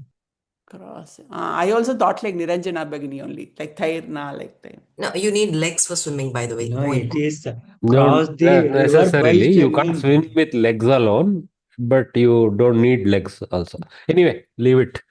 cross. I also thought like Niranjana Bhagini only, like Thairna, like that. No, you need legs for swimming, by the way. No, it is Not necessarily. You can't swim with legs alone, but you don't need legs also. Anyway, leave it.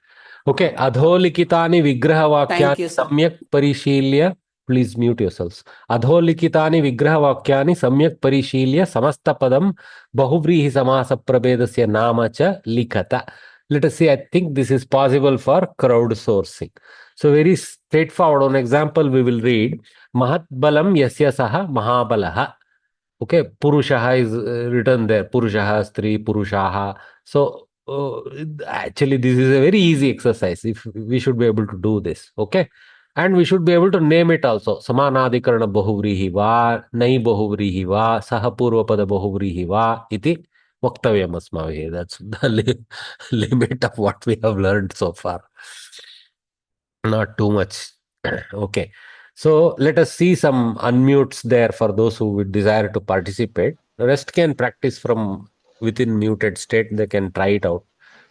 Okay. Adholikitani vigrahavakyani samyak parishilya. Please mute yourselves. Adholikitani vigrahavakyani samyak parishilya samastapadam bahuvrihi samasa prabedasya nama cha likata. Let us see, I think this is possible for crowdsourcing. So very straightforward. One example we will read. Mahat balam yasya saha mahabalaha. Okay, purushaha is written there. Purushaha, stri, purushaha. So actually this is a very easy exercise. If we should be able to do this. Okay. And we should be able to name it also. Samanadikarana bahuvrihi va, nai bahuvrihi va, saha purvapada bahuvrihi va, iti vaktavyam asmavihi. That's the limit of what we have learned so far. Not too much. Okay. So let us see some unmutes there for those who would desire to participate. The rest can practice from within muted state. They can try it out.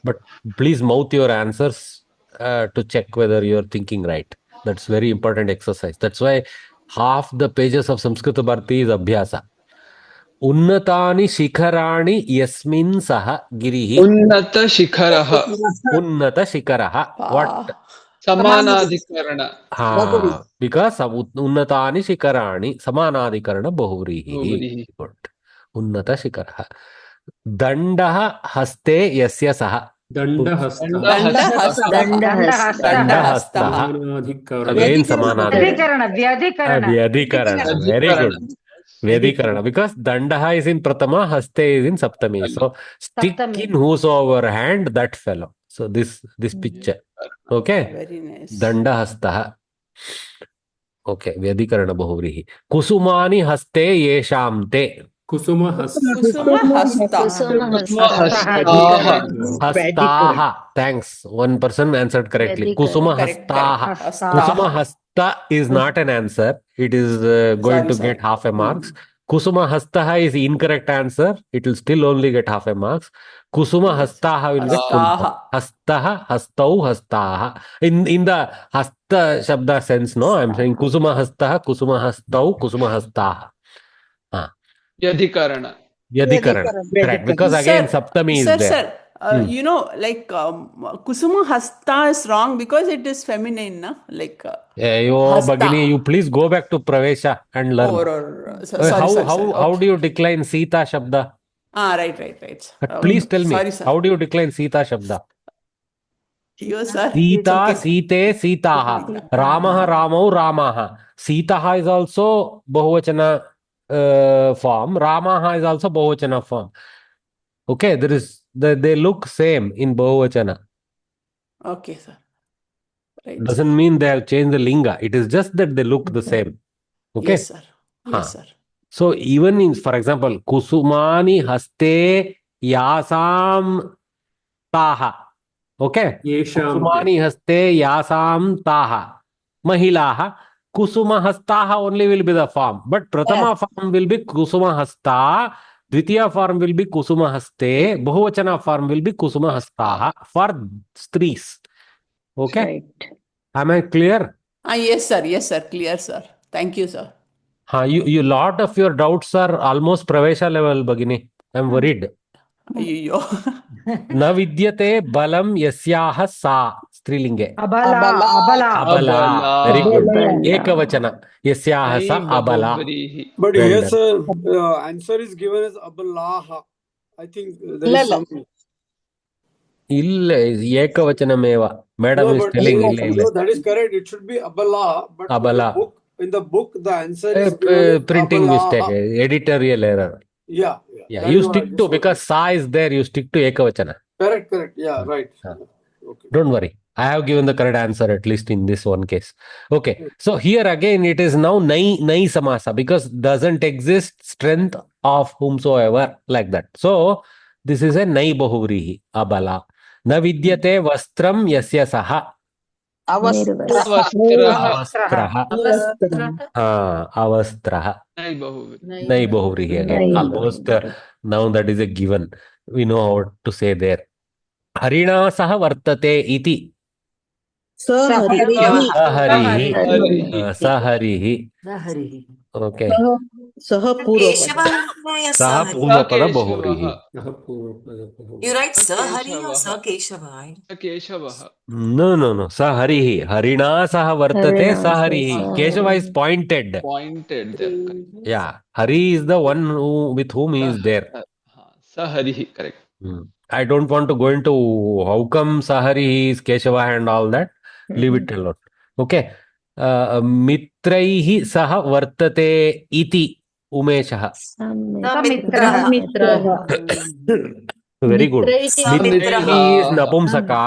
But please mouth your answers to check whether you're thinking right. That's very important exercise. That's why half the pages of Samskrita Bharati is abhyasa. Unnatani shikharani yasmin saha girihi. Unnata shikharaha. Unnata shikaraha. What? Samanadikarana. Because unnatani shikarani samanadikarana bahuvrihi. Good. Unnata shikaraha. Dandaha haste yasya saha. Dandahasta. Again samanadikarana. Vyadhikarana. Very good. Vyadhikarana. Because dandaha is in pratama, haste is in saptami. So stick in whosoever hand, that fellow. So this picture. Okay. Very nice. Dandahastaha. Okay. Vyadhikarana bahuvrihi. Kusumani haste yesham te. Kusuma hasta. Hastaha. Thanks. One person answered correctly. Kusuma hastaha. Kusuma hasta is not an answer. It is going to get half a marks. Kusuma hastaha is incorrect answer. It will still only get half a marks. Kusuma hastaha will get full marks. Hastaha, hastau, hastaha. In the hasta shabda sense, no, I'm saying kusuma hastaha, kusuma hastau, kusuma hastaha. Yadhikarana. Yadhikarana. Correct. Because again, saptami is there. Sir, you know, like Kusuma hasta is wrong because it is feminine, na? Like. Bhagini, you please go back to Pravesha and learn. How do you decline Sita Shabda? Right. But please tell me, how do you decline Sita Shabda? Sir. Sita, Site, Sitaha. Ramaha, Ramau, Ramaha. Sitaha is also Bahuvachana form. Ramaha is also Bahuvachana form. Okay, they look same in Bahuvachana. Okay, sir. Right. Doesn't mean they have changed the linga. It is just that they look the same. Okay. Yes, sir. Yes, sir. So even in, for example, Kusumani haste yasam taha. Okay. Kusumani haste yasam taha. Mahilaha. Kusuma hastaha only will be the form. But Pratama form will be Kusuma hasta. Dvitiya form will be Kusuma haste. Bahuvachana form will be Kusuma hastaha for strees. Okay. Right. Am I clear? Yes, sir. Yes, sir. Clear, sir. Thank you, sir. You lot of your doubts are almost Pravesha level, Bhagini. I'm worried. Ayyo. Na vidyate balam yasyaha sa. स्त्रीलिङ्गे Abala, abala. अबला very good Abala. एकवचन यस्याः सा नई अबला बहुव्रीहि But Well here, done. sir, answer is given as Abalaha. I think there is some. ಇಲ್ಲ ಏಕವಚನಮೇವ madam No, is but telling ಇಲ್ಲ ಇಲ್ಲ no, that is correct. It should be Abala. But ಅಬಲ in the book, the answer is given as printing mistake Abalaha. Editorial error Yeah. Yeah, That you is what I stick just to wanted. because sa is there. You stick to ekavachana. Correct. Yeah, right. Okay. Don't worry. I have given the correct answer at least in this one case. Okay. So here again it is now nai samasa because doesn't exist strength of whomsoever like that. So this is a nai bahuvrihi abala. Na vidyate vastram yasya saha. avastra Avastraha. Avastraha. Nai bahuvrihi again. Almost now that is a given. We know how to say there. Harina saha vartate iti. Saharihi. Saharihi. Okay. Saha Keshava purvapada. ya Saha Sahari? purvapada bahuvrihi. You write Sahari or Sakeshava? केशवः No. Saharihi. Harina saha vartate saharihi. Keshava is pointed. pointed there correct Yeah. Hari is the one with whom he is there. saharihi correct I don't want to go into how come Saharihi is Keshava and all that. Leave it alone. Okay. Mitraihi saha vartate iti umeshaha. Very good. Mitraihi is napumsaka,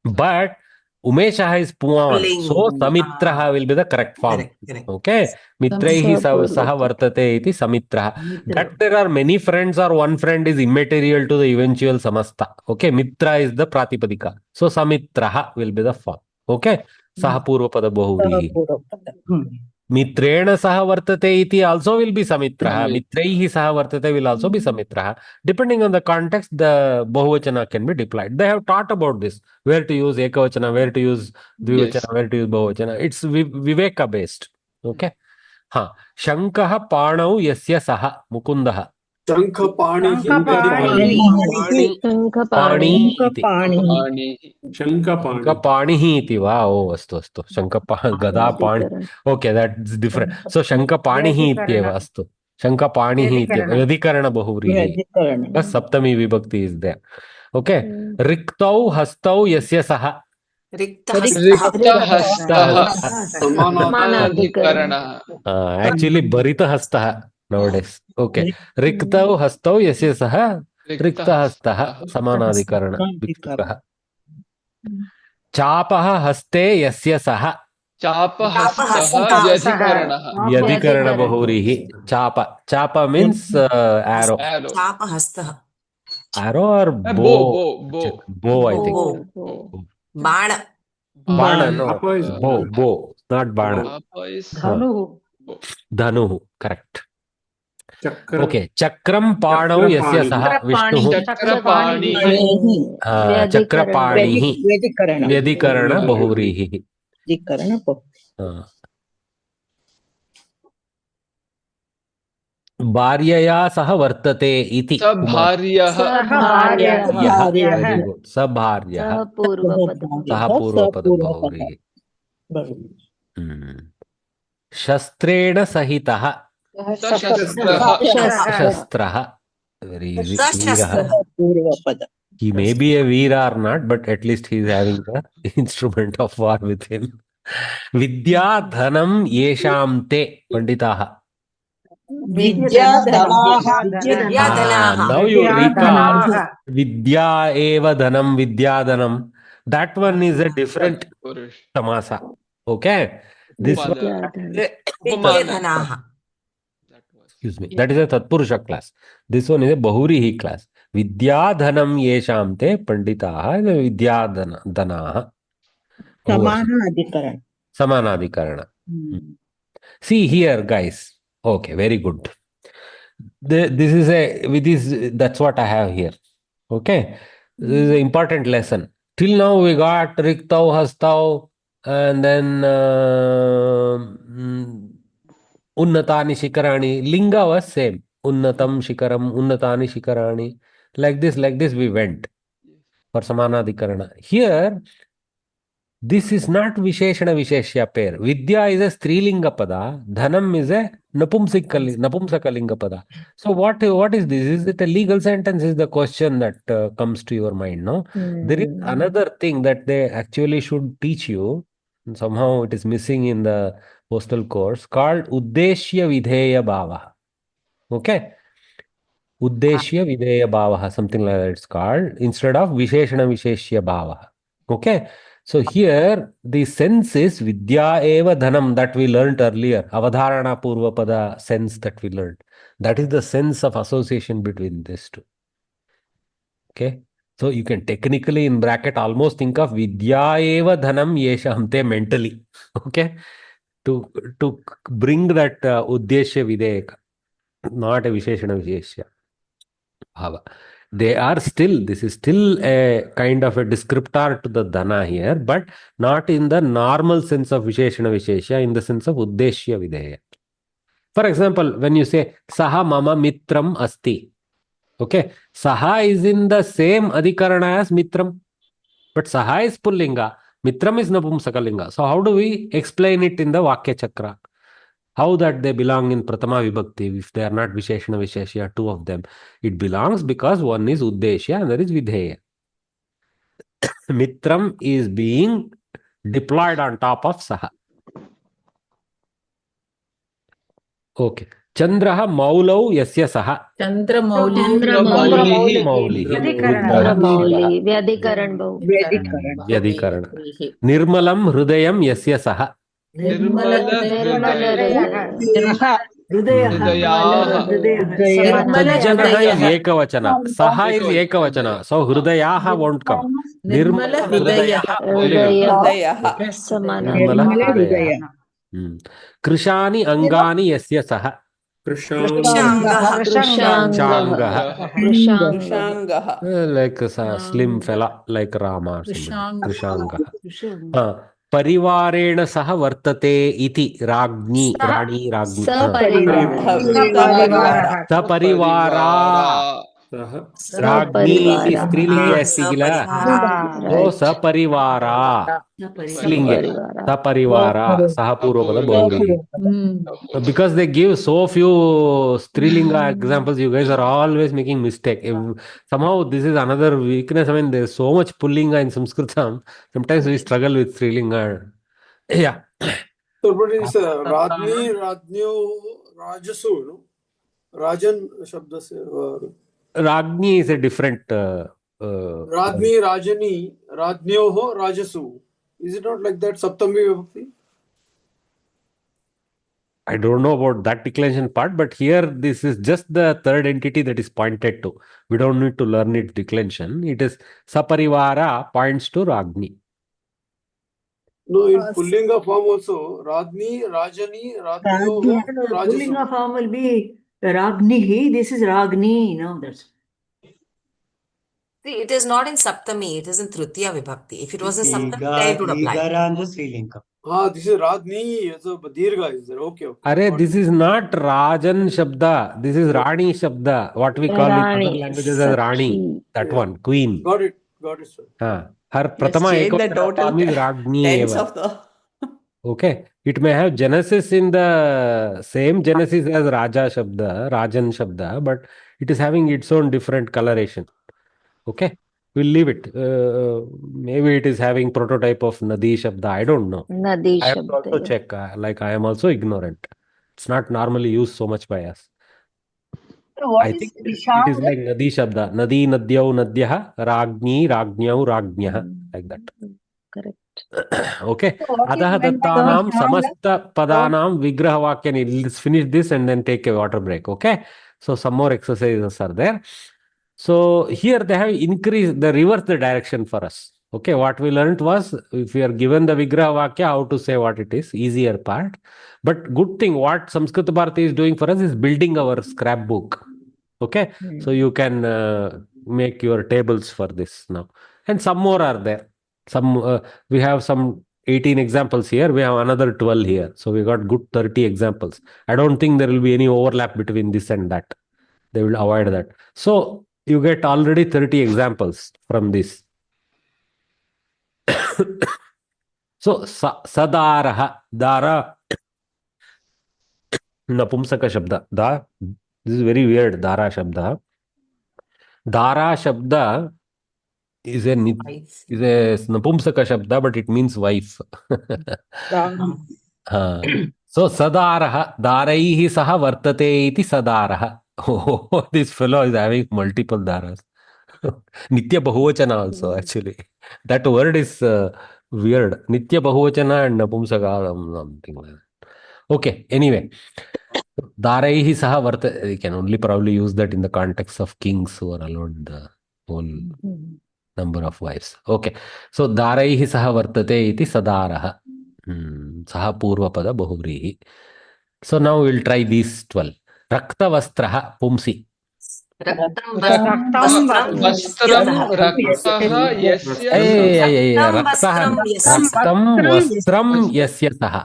but umeshaha is puan. So samitraha will be the correct form. Correct. Okay. Mitraihi saha vartate iti samitraha. That there are many friends or one friend is immaterial to the eventual samasta. Okay. Mitra is the pratipadika. So samitraha will be the form. Okay. Saha purvapada bahuvrihi. Mitrena saha vartate iti also will be samitraha. Mitraihi saha vartate will also be samitraha. Depending on the context, the bahuvachana can be deployed. They have taught about this. Where to use ekavachana, where to use dvivachana, where to use bahuvachana. It's viveka based. Okay. Shankaha panau yasya saha mukundaha. Shankapani. Shankapanihi iti va. Oh, astu. Gadapani. Okay, that's different. So Shankapanihi ityeva astu. Shankapanihi ityeva. Yadikarana bahuvrihi. Because saptami vibhakti is there. Okay. Riktau hastau yasya saha. रिक्तहस्तः समानाधिकरणः Actually barita hastaha nowadays. Okay. Riktau hastau yasya saha. Rikta hastaha samanadhikarana. Viktukaha. Chapaha haste yasya saha. चापहस्तः व्यधिकरणः Yadikarana bahuvrihi. Chapa means arrow. Chapahastah. Arrow or bow? Bow, I think. Bana. Bana, no. Bow. Not bana. Dhanu. Correct. Okay. Chakram panau yasya saha Vishnu. Chakrapanihi. Vyadikarana bahuvrihi. भार्यया सह वर्तते इति सभार्यः very good सभार्यः सह पूर्वपद बहुव्रीहि शस्त्रेण सहितः शस्त्रः very easy he may be a veer or not but at least he is having the instrument of war with him vidya dhanam yesham te panditaah. Now you recall vidya eva dhanam vidyadhanam. That one is a different samasa. Okay, this one excuse me, that is a tatpurusha class. This one is a bahuvrihi class. Vidya dhanam yesham te panditaah vidya dhanaah. Samanadhikarana. See here guys. Okay, very good. This is that's what I have here. Okay, this is an important lesson. Till now we got riktau, hastau, and then unnatani shikarani. Linga was same. Unnatam shikaram, unnatani shikarani. Like this we went for samanadhikarana. Here This is not Visheshana Visheshya pair. Vidya is a Strilinga pada, Dhanam is a Napumsakalinga pada. So what is this? Is it a legal sentence is the question that comes to your mind, no? There is another thing that they actually should teach you, and somehow it is missing in the postal course, called Uddeshya Videya Bhava. Okay? Uddeshya Videya Bhava, something like that it's called, instead of Visheshana Visheshya Bhava. Okay? So here the sense is Vidya Eva Dhanam that we learnt earlier, Avadharana Purvapada sense that we learned. That is the sense of association between these two. Okay? So you can technically in bracket almost think of Vidya Eva Dhanam Yeshamte mentally. Okay? To bring that Uddeshya Videka, not a Visheshana Visheshya Bhava. They are still, this is still a kind of a descriptor to the Dhana here, but not in the normal sense of Visheshana Visheshya, in the sense of Uddeshya Videya. For example, when you say Saha Mama Mitram Asti, okay, Saha is in the same Adhikarana as Mitram, but Saha is Pullinga, Mitram is Napumsakalinga. So how do we explain it in the Vakya Chakra? How that they belong in Pratama Vibhakti, if they are not Visheshana Visheshya, two of them. It belongs because one is Uddeshya and there is Vidheya. Mitram is being deployed on top of Saha. Okay. Chandraha Maulau Yasya Saha. Maulihi. Maulihi. Vyadhikaran. Nirmalam Hrudayam Yasya Saha. Nirmala Hridayaha. Tajjanaha is Ekavachana. Saha is Ekavachana. So Hridayaha won't come. Nirmala Hridayaha only will come. Okay? Nirmala Hridayaha. Krishani Angani Yasya Saha. Krishangaha. Like a slim fella, like Rama or somebody. Krishangaha. Parivarena saha vartate iti Ragni. Saparivara. Ragni iti Strilinge asti kila. So saparivara. Strilinge. Saparivara. Saha purvapada Bahuvali. Because they give so few Strilinga examples, you guys are always making mistake. Somehow this is another weakness. I mean, there's so much Pullinga in Samskritam. Sometimes we struggle with Strilinga. Yeah. So what is Radni, Radnyo, Rajasu, no? Rajan Shabda se. Ragni is a different. Radni, Rajani, Radnyoho, Rajasu. Is it not like that? Saptami Vibhakti? I don't know about that declension part, but here this is just the third entity that is pointed to. We don't need to learn its declension. It is Saparivara points to Ragni. No, in Pullinga form also, Radni, Rajani, Radnyoho, Rajasu. Pullinga form will be Ragnihi. This is Ragni. No, that's. See, it is not in Saptami, it is in Tritiya Vibhakti. If it was in Saptami, it would apply. This is Radni, so Dirgha is there. Okay. Arey, this is not Rajan Shabda. This is Rani Shabda. What we call in other languages as Rani. That one, Queen. Got it, sir. Her Pratama Ekavachana form is Ragni Eva. Okay. It may have genesis in the same genesis as Raja Shabda, Rajan Shabda, but it is having its own different coloration. Okay. We'll leave it. Maybe it is having prototype of Nadi Shabda. I don't know. I have to also check. Like I am also ignorant. It's not normally used so much by us. I think it is like Nadi Shabda. Nadi, Nadyau, Nadyaha, Ragni, Ragnyau, Ragnyaha. Like that. Correct. Okay. Adaha Dattanam Samasta Padanam Vigraha Vakyani. Let's finish this and then take a water break. Okay. So some more exercises are there. So here they have increased, they reverse the direction for us. Okay, what we learned was, if we are given the Vigraha Vakya, how to say what it is, easier part. But good thing, what Samskrita Bharati is doing for us is building our scrapbook. Okay, so you can make your tables for this now. And some more are there. We have some 18 examples here. We have another 12 here. So we got good 30 examples. I don't think there will be any overlap between this and that. They will avoid that. So you get already 30 examples from this. So sadaraha, dara, napumsaka shabda. This is very weird, dara shabda. Dara shabda is a napumsaka shabda, but it means wife. So sadaraha, daraihi saha vartate iti sadaraha. Oh, this fellow is having multiple daras. Nitya bahuvachana also, actually. That word is weird. Nitya bahuvachana and napumsaka, something like that. Okay, anyway. Daraihi saha vartate. You can only probably use that in the context of kings who are allowed the whole number of wives. Okay. So daraihi saha vartate iti sadaraha. Saha purvapada bahuvrihi. So now we'll try these 12. Rakta vastraha pumsi. Raktam Vastram raktaha yasya Raktam vastram yasya saha.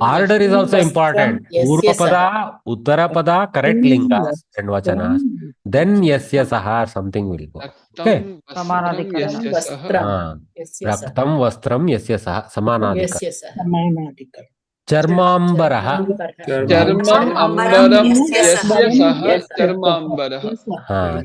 Order is also important. Purvapada, uttarapada, correct lingas and vachanas. Then yasya saha something will go. Okay. Vastram yasya saha. Raktam vastram yasya saha samanadika. Charmambaraha. Charmam ambaram yasya saha charmambaraha.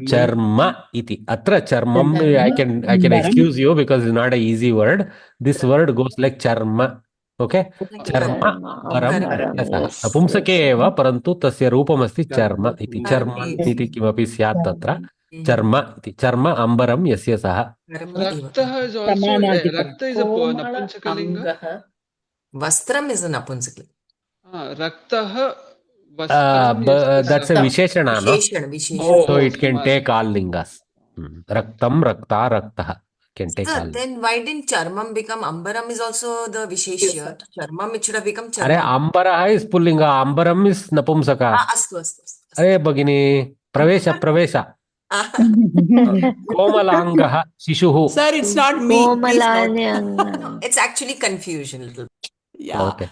Charma iti. Atra charmam, I can excuse you because it's not an easy word. This word goes like charma. Okay? Charma ambaram yasya saha. Napumsake eva parantu tasya rupam asti charma iti. Charma iti kimapi syat tatra. Charma iti. Charma ambaram yasya saha. Raktaha is also, rakta is a napunsakalinga. Vastram is a napunsakalinga. Raktaha vastram that's a visheshana, no? Visheshana. So it can take all lingas. Raktam, rakta, raktaha. Can take all. Then why didn't charmam become ambaram is also the visheshya? Charmam it should have become charmam. Are ambaraha is pullinga, ambaram is napumsaka. Astu. Are bagini, pravesha. Komalangaha shishuhu. Sir, it's not me. It's actually confusion little. Yeah. Okay.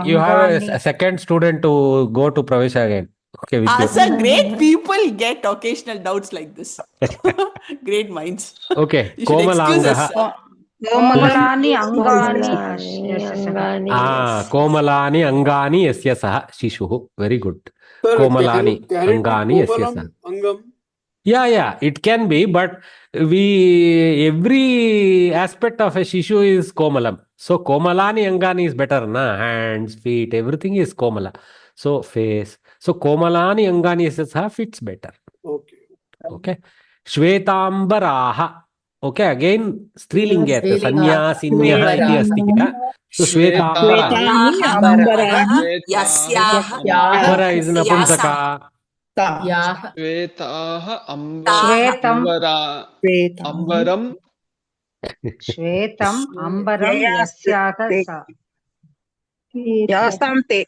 You have a second student to go to pravesha again. Okay, with you. Sir, great people get occasional doubts like this. Great minds. Okay. You should excuse us, sir. Komalani angani. Komalani angani yasya saha shishuhu. Very good. Sir, Komalani can it be angani yasya saha. Angam? Yeah, it can be, but every aspect of a shishu is komalam. So komalani angani is better, na? Hands, feet, everything is komala. So face. So komalani angani yasya fits better. Okay. Shvetambaraha. Okay, again, strilinga. Sanyasinya iti asti kita. So Shvetambara. Ambara is napumsaka. Shvetaha ambaram. Shvetam ambaram yasyaha sa. Yasamte.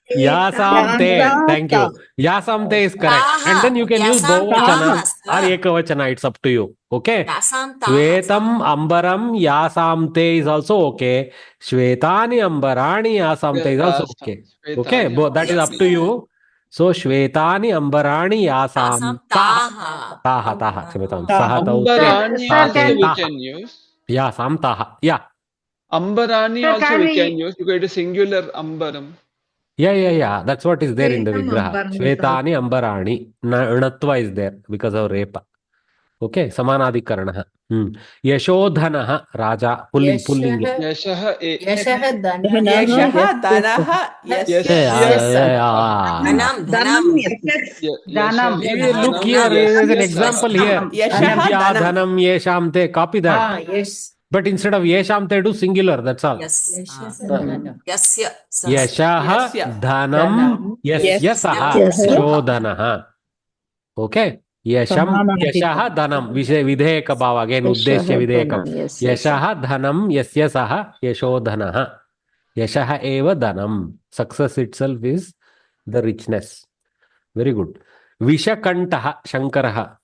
Thank you. Yasamte is correct. And then you can use Bahuvachana or Ekavachana. It's up to you. Okay. Shvetam ambaram yasamte is also okay. Shvetani ambarani yasamte is also okay. Okay. That is up to you. So Shvetani ambarani yasam taha. Shvetam. Ambarani also we can use. Yasam taha. Yeah. Ambarani also we can use because it is singular ambaram. Yeah. That's what is there in the Vigraha. Shvetani ambarani. Unatva is there because of repa. Okay. Samanadikaranaha. Yashodhanaha raja. Pulling. Yashaha Dhanam. Look here. There is an example here. Vidya dhanam yeshamte. Copy that. Yes. But instead of yeshamte, do singular. That's all. Yashaha dhanam yasyasaha shodhanaha. Okay. Yashaha dhanam. Vidheka bhava. Again, uddeshya vidhekam. Yashaha dhanam yasyasaha yashodhanaha. Yashaha eva dhanam. Success itself is the richness. Very good. Vishakantaha Shankaraha.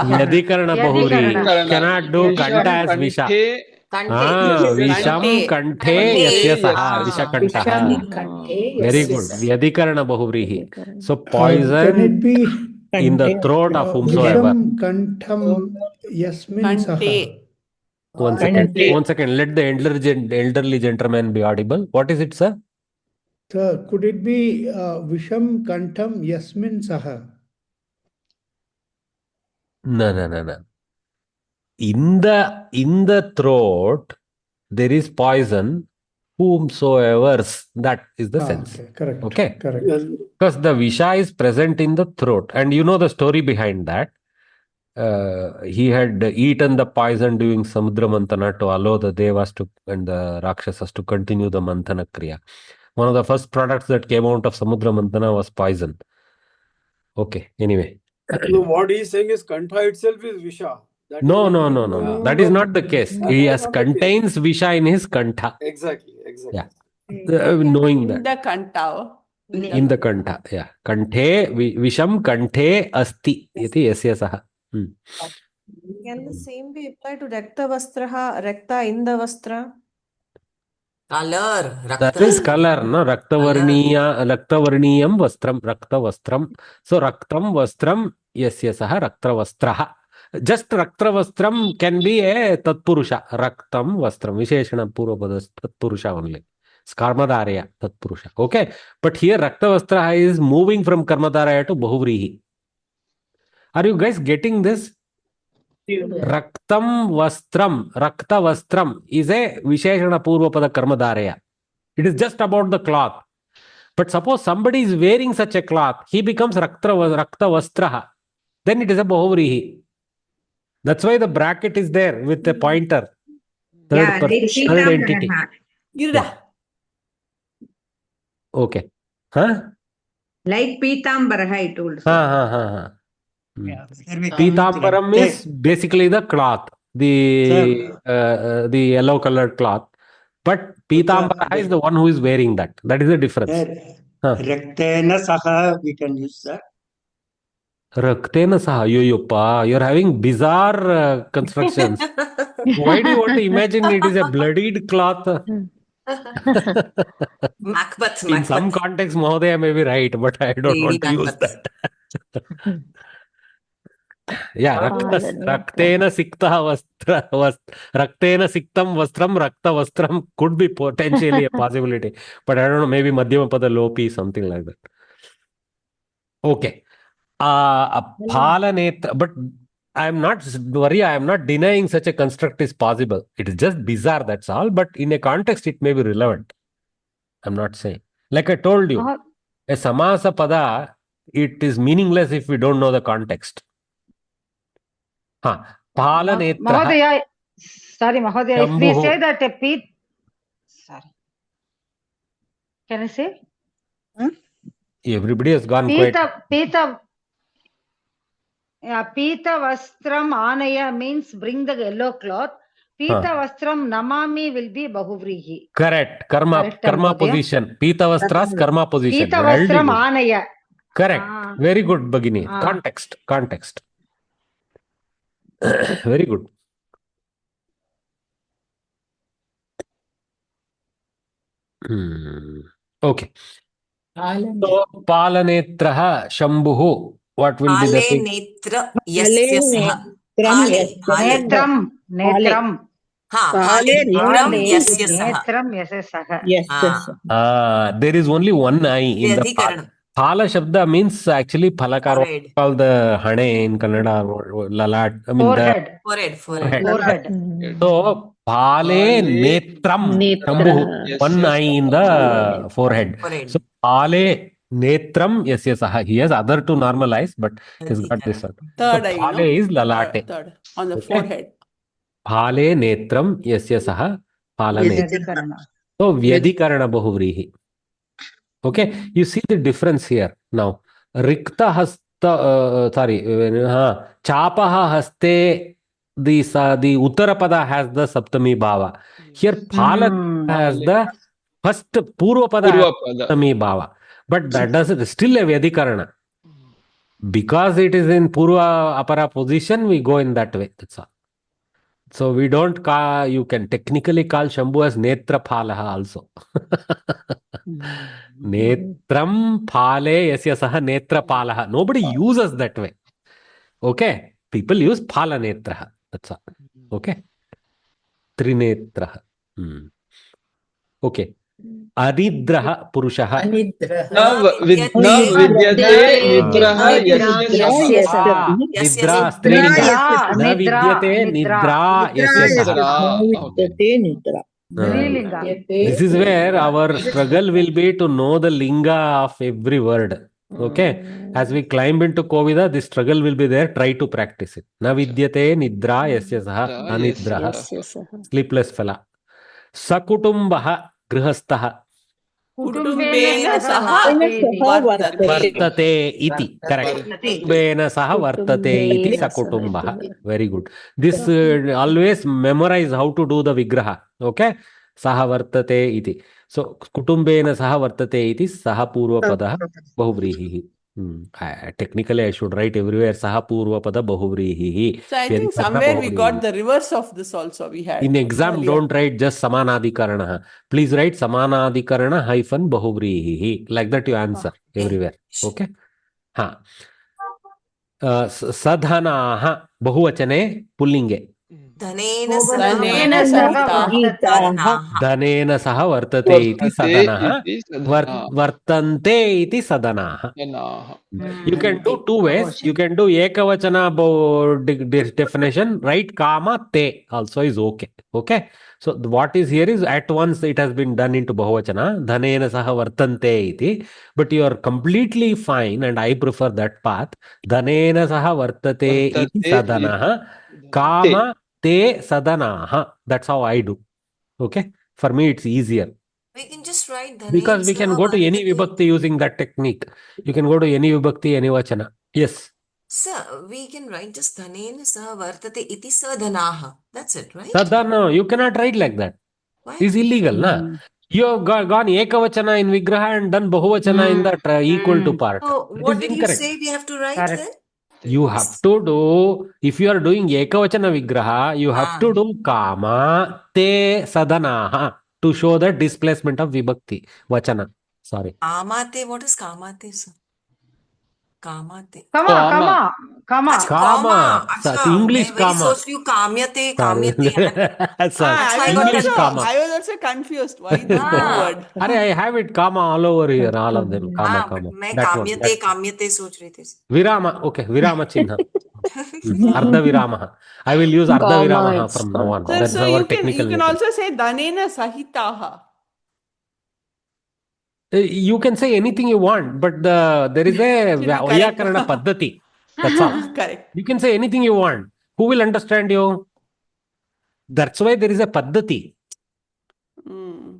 Yadikarana Bahuri. Cannot do Kanta as Visha. Visham Kante Yasyasaha. Vishakantaha. Very good. Yadikarana Bahuri. So poison. Can it be in the throat of whomsoever. Visham kantham yasmin saha. Kante. One second. Let the elderly gentleman be audible. What is it, sir? Sir, could it be Visham kantham yasmin saha? No. In the throat, there is poison. Whomsoever's, that is the sense. Okay, correct. Okay. Correct. Yes. Because the visha is present in the throat, and you know the story behind that. He had eaten the poison during Samudra Mantana to allow the Devas and the Rakshasas to continue the Mantana Kriya. One of the first products that came out of Samudra Mantana was poison. Okay, anyway. No, what he is saying is Kantha itself is Visha. That is No. what- That is not the case. He has contains visha in his kantha. Exactly. Yeah. Knowing In that. the Kanta. In the kantha. Yeah. Kanthe, visham kanthe asti. Iti yasya saha. Can the same be applied to Rakta Vastraha, Rakta in the Vastra? Color. That is color, no? Raktavarniyam vastram, Rakta vastram. So Raktam vastram yasya saha Rakta vastraha. Just Rakta vastram can be a Tatpurusha. Raktam vastram. Visheshana Purvapada Tatpurusha only. It's Karmadaraya Tatpurusha. Okay. But here Rakta vastraha is moving from Karmadaraya to Bahuvrihi. Are you guys getting this? Raktam vastram, Rakta vastram is a Visheshana Purvapada Karmadaraya. It is just about the cloth. But suppose somebody is wearing such a cloth, he becomes Rakta Vastraha. Then it is a Bahuvrihi. That's why the bracket is there with the pointer. Third entity. Yeah. Okay. Huh? Like Pitambara, I told. Pitambaram is basically the cloth, the yellow colored cloth. But Pitambara is the one who is wearing that. That is the difference. Raktena saha we can use, sir. Raktena saha, you're having bizarre constructions. Why do you want to imagine it is a bloodied cloth? Macbeth. In some context, Mahodaya may be right, but I don't Lady want to use Macbeth. that. Yeah, Raktena Siktah Raktena Siktam Vastram Rakta Vastram could be potentially a possibility. But I don't know, maybe Madhyama Pada Lopi, something like that. Okay. But I'm not denying such a construct is possible. It is just bizarre, that's all. But in a context, it may be relevant. I'm not saying. Like I told you, a Samasa Pada, it is meaningless if we don't know the context. Mahodaya, sorry, Mahodaya, if we say that a sorry. Can I say? Everybody has gone quiet. Pita Vastram Anaya means bring the yellow cloth. Pita Vastram Namami will be Bahuvrihi. Correct. Karma position. Pita Vastras karma position. Pita Vastram Anaya. Correct. Very good, Bhagini. Context. Very good. Okay. So, Palanetraha Shambhuhu. What will be the thing? Netra yasya saha. Netram. Netram yasya saha. There is only one eye in the Phala. Phala Shabda means actually Phalakar, called the Hane in Kannada, Lalat. I mean Forehead. So, Phale Netram Shambhuhu. One eye in the forehead. So, Phale Netram yasya saha. He has other two normal eyes, but he's got this one. Third eye, Phale is Lalate. Third, on the forehead. Phale Netram yasya saha. Phala Netram. So, Vyadikarana Bahuvrihi. Okay, you see the difference here now. Rikta hasta, Chapaha haste, the Uttarapada has the Saptami Bhava. Here, Phala has the first Purvapada has Saptami Bhava. But that doesn't, still a Vyadikarana. Because it is in Purva Apara position, we go in that way. That's all. So we don't call, you can technically call Shambhu as Netra Phalaha also. Netram phale yasya saha netrapalaha. Nobody uses that way. Okay. People use phala netraha. That's all. Okay. Trinetraha. Okay. Anidraha purushaha. न विद्यते निद्रः यस्य सः Nidra strilinga. Na vidyate nidra yasya saha. निद्रा This is where our struggle will be to know the linga of every word. Okay. As we climb into Kovida, this struggle will be there. Try to practice it. Na vidyate nidra yasya saha anidraha. Sleepless fella. Sakutumbaha grihastaha. Kutumbena saha Vartate iti. Correct. Kutumbena saha vartate iti sakutumbaha. Very good. This always memorize how to do the vigraha. Okay. Saha vartate iti. So kutumbena saha vartate iti saha purvapadaha bahuvrihi. Technically, I should write everywhere saha purvapada bahuvrihi. So I think somewhere we got the reverse of this also we had. In exam, earlier. don't write just samanadikarana. Please write samanadikarana hyphen bahuvrihi. Like that you answer everywhere. Okay? Ha. Sadhanaha bahuvachane pullinge. Dhanena saha vartate iti sadanaha. Vartante iti sadanaha. You can do two ways. You can do ekavachana definition. Write kama te also is okay. Okay. So what is here is at once it has been done into bahuvachana. Dhanena saha vartante iti. But you are completely fine and I prefer that path. Dhanena saha vartate iti sadanaha. Kama te sadanaha. That's how I do. Okay. For me it's easier. We can just write dhanena Because we can go to any vibhakti using that technique. You can go to any vibhakti, any vachana. Yes. Sir, we can write just dhanena saha vartate iti sadanaha. That's it, right? Sadhana, you cannot write like that. Why? It's illegal, na? You have gone ekavachana in vigraha and done bahuvachana in that equal to part. So That what is did incorrect. you say we have to write then? You have to do, if you are doing ekavachana vigraha, you have to do kama te sadanaha to show the displacement of vibhakti. Vachana. Sorry. Kamate, what is kamate, sir? Kamate. Kama. Acha, Kama. Acha, English मैं very kama. सोच रही हूँ काम्यते Sorry. That's why I got English confused. kama. I was also confused. Why this new word? I have it kama all over here, all of them. Kama, but kama. मैं That one. काम्यते सोच रही थी. Virama. Okay. Virama chinha. Ardha viramaha. I will use ardha viramaha from now on. That's So our you technical can name. also say dhanena sahitaha. You can say anything you want, but there is a Vyakarana paddhati. That's all. Correct. You can say anything you want. Who will understand you? That's why there is a paddhati.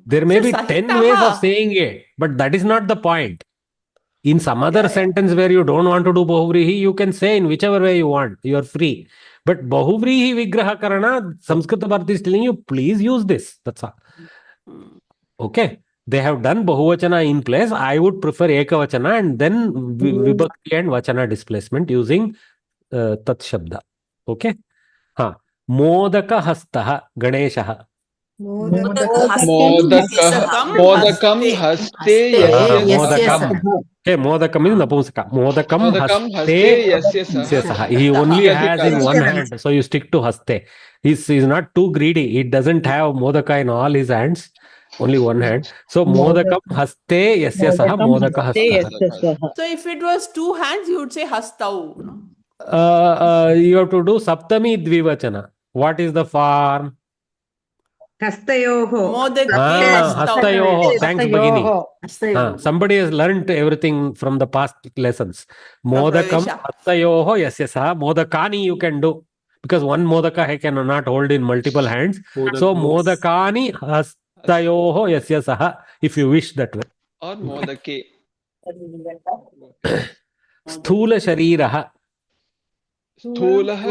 There may be 10 ways of saying it, but that is not the point. In some other sentence where you don't want to do bahuvrihi, you can say in whichever way you want. You are free. But bahuvrihi vigraha karana, Samskrita Bharati is telling you, please use this. That's all. Okay. They have done bahuvachana in place. I would prefer ekavachana and then vibhakti and vachana displacement using tat shabda. Okay. Ha. Modaka hastaha Ganeshaha. Modakam haste yasya saha. Okay, modakam is napumsaka. Modakam haste yasya saha. He only has in one hand, so you stick to haste. He's not too greedy. He doesn't have modaka in all his hands. Only one hand. So modakam haste yasya saha modaka hasta. So if it was two hands, you would say hastau. No? You have to do saptami dvivachana. What is the form? Hastayoho. Hastayoho. Thanks, Bhagini. Somebody has learnt everything from the past lessons. Modakam hastayoho yasya saha. Modakani you can do. Because one modaka I cannot hold in multiple hands. So modakani hastayoho yasya saha. If you wish that way. Or modake. Sthula shariraha. Sthulam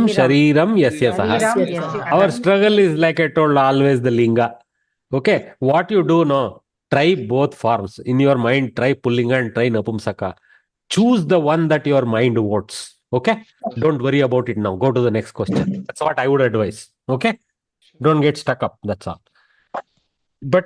shariram yasya saha. Our struggle is, like I told, always the linga. Okay, what you do now, try both forms. In your mind, try pullinga and try napumsaka. Choose the one that your mind votes. Okay, don't worry about it now. Go to the next question. That's what I would advise. Okay. Don't get stuck up. That's all. But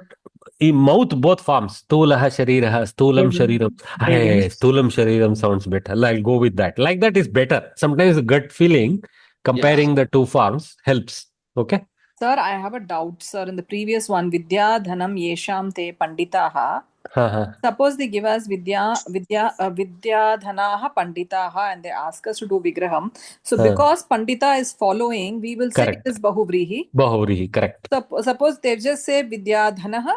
in mouth, both forms. Stulaha sharirah, stulam shariram. Hey, stulam shariram sounds better. I'll go with that. Like that is better. Sometimes the gut feeling, comparing the two forms helps. Okay? Sir, I have a doubt, sir. In the previous one, Vidya Dhanam Yesham Te Panditaha. Suppose they give us Vidya Dhanaha Panditaha and they ask us to do Vigraham. So because Pandita is following, we will say it is Bahuvrihi. Bahuvrihi, correct. Suppose they just say Vidya Dhanaha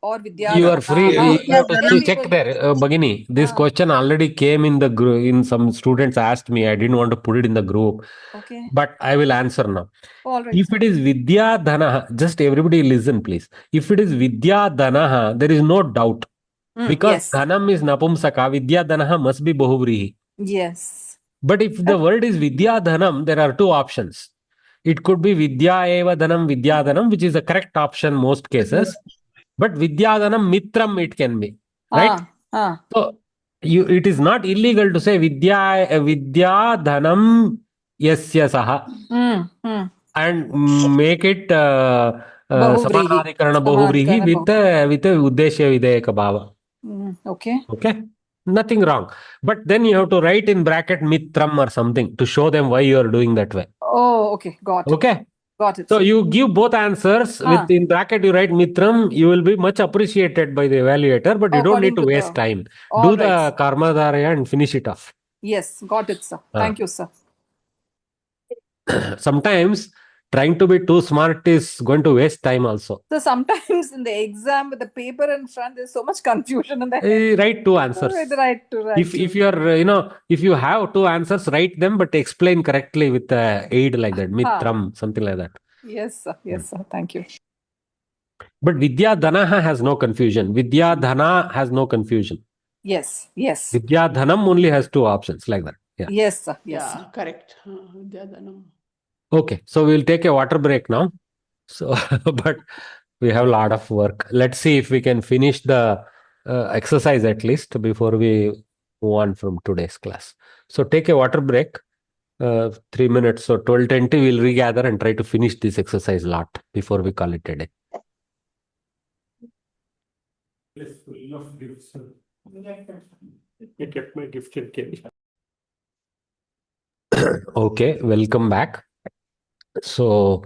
or Vidya You are free. You have to check will... there, Bhagini. This question already came in the group. In some students asked me. I didn't want to put it in the group. Okay. But I will answer now. All right. If it is Vidya Dhanaha, just everybody listen, please. If it is Vidya Dhanaha, there is no doubt. Because Dhanam is Napumsaka, Vidya Dhanaha must be Bahuvrihi. Yes. But if the word is Vidya Dhanam, there are two options. It could be Vidya Eva Dhanam, Vidya Dhanam, which is the correct option most cases. But Vidya Dhanam Mitram it can be. Right? So it is not illegal to say Vidya Dhanam Yasya Saha. And make it Samanadikarana Bahuvrihi with Uddeshya Videyaka Bhava. Okay. Okay. Nothing wrong. But then you have to write in bracket Mitram or something to show them why you are doing that way. Oh, okay. Got it. Okay. Got it. So you give both answers. With in bracket you write Mitram. You will be much appreciated by the evaluator, but you don't need to waste time. Do the Karmadharya and finish it off. Yes. Got it, sir. Thank you, sir. Sometimes trying to be too smart is going to waste time also. So sometimes in the exam with the paper in front, there's so much confusion in the head. Write two answers. Right. If you are, if you have two answers, write them, but explain correctly with aid like that, Mitram, something like that. Yes, sir. Yes, sir. Thank you. But Vidya Dhanaha has no confusion. Vidya Dhana has no confusion. Yes. Vidya Dhanam only has two options like that. Yeah. Yes, sir. Yes, sir. Correct. Vidya Dhanam. Okay, so we'll take a water break now. So, but we have a lot of work. Let's see if we can finish the exercise at least before we move on from today's class. So take a water break, 3 minutes. So 12:20 we'll regather and try to finish this exercise lot before we call it a day. Full of gifts. I kept my gift in case. Okay, welcome back. So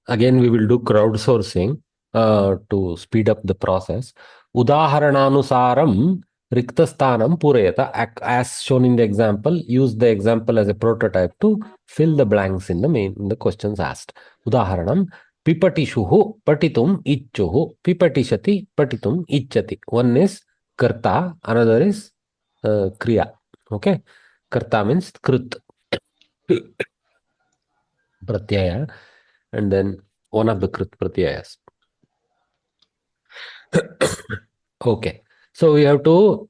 again, we will do crowdsourcing to speed up the process. Udaharananusaram Riktastanam Purayata. As shown in the example, use the example as a prototype to fill the blanks in the questions asked. Udaharanam Pipatishuhu Patitum Ichuhu Pipatishati Patitum Ichati. One is Karta, another is Kriya. Okay, Karta means Krut. Pratyaya, and then one of the Krit Pratyayas. Okay, so we have to,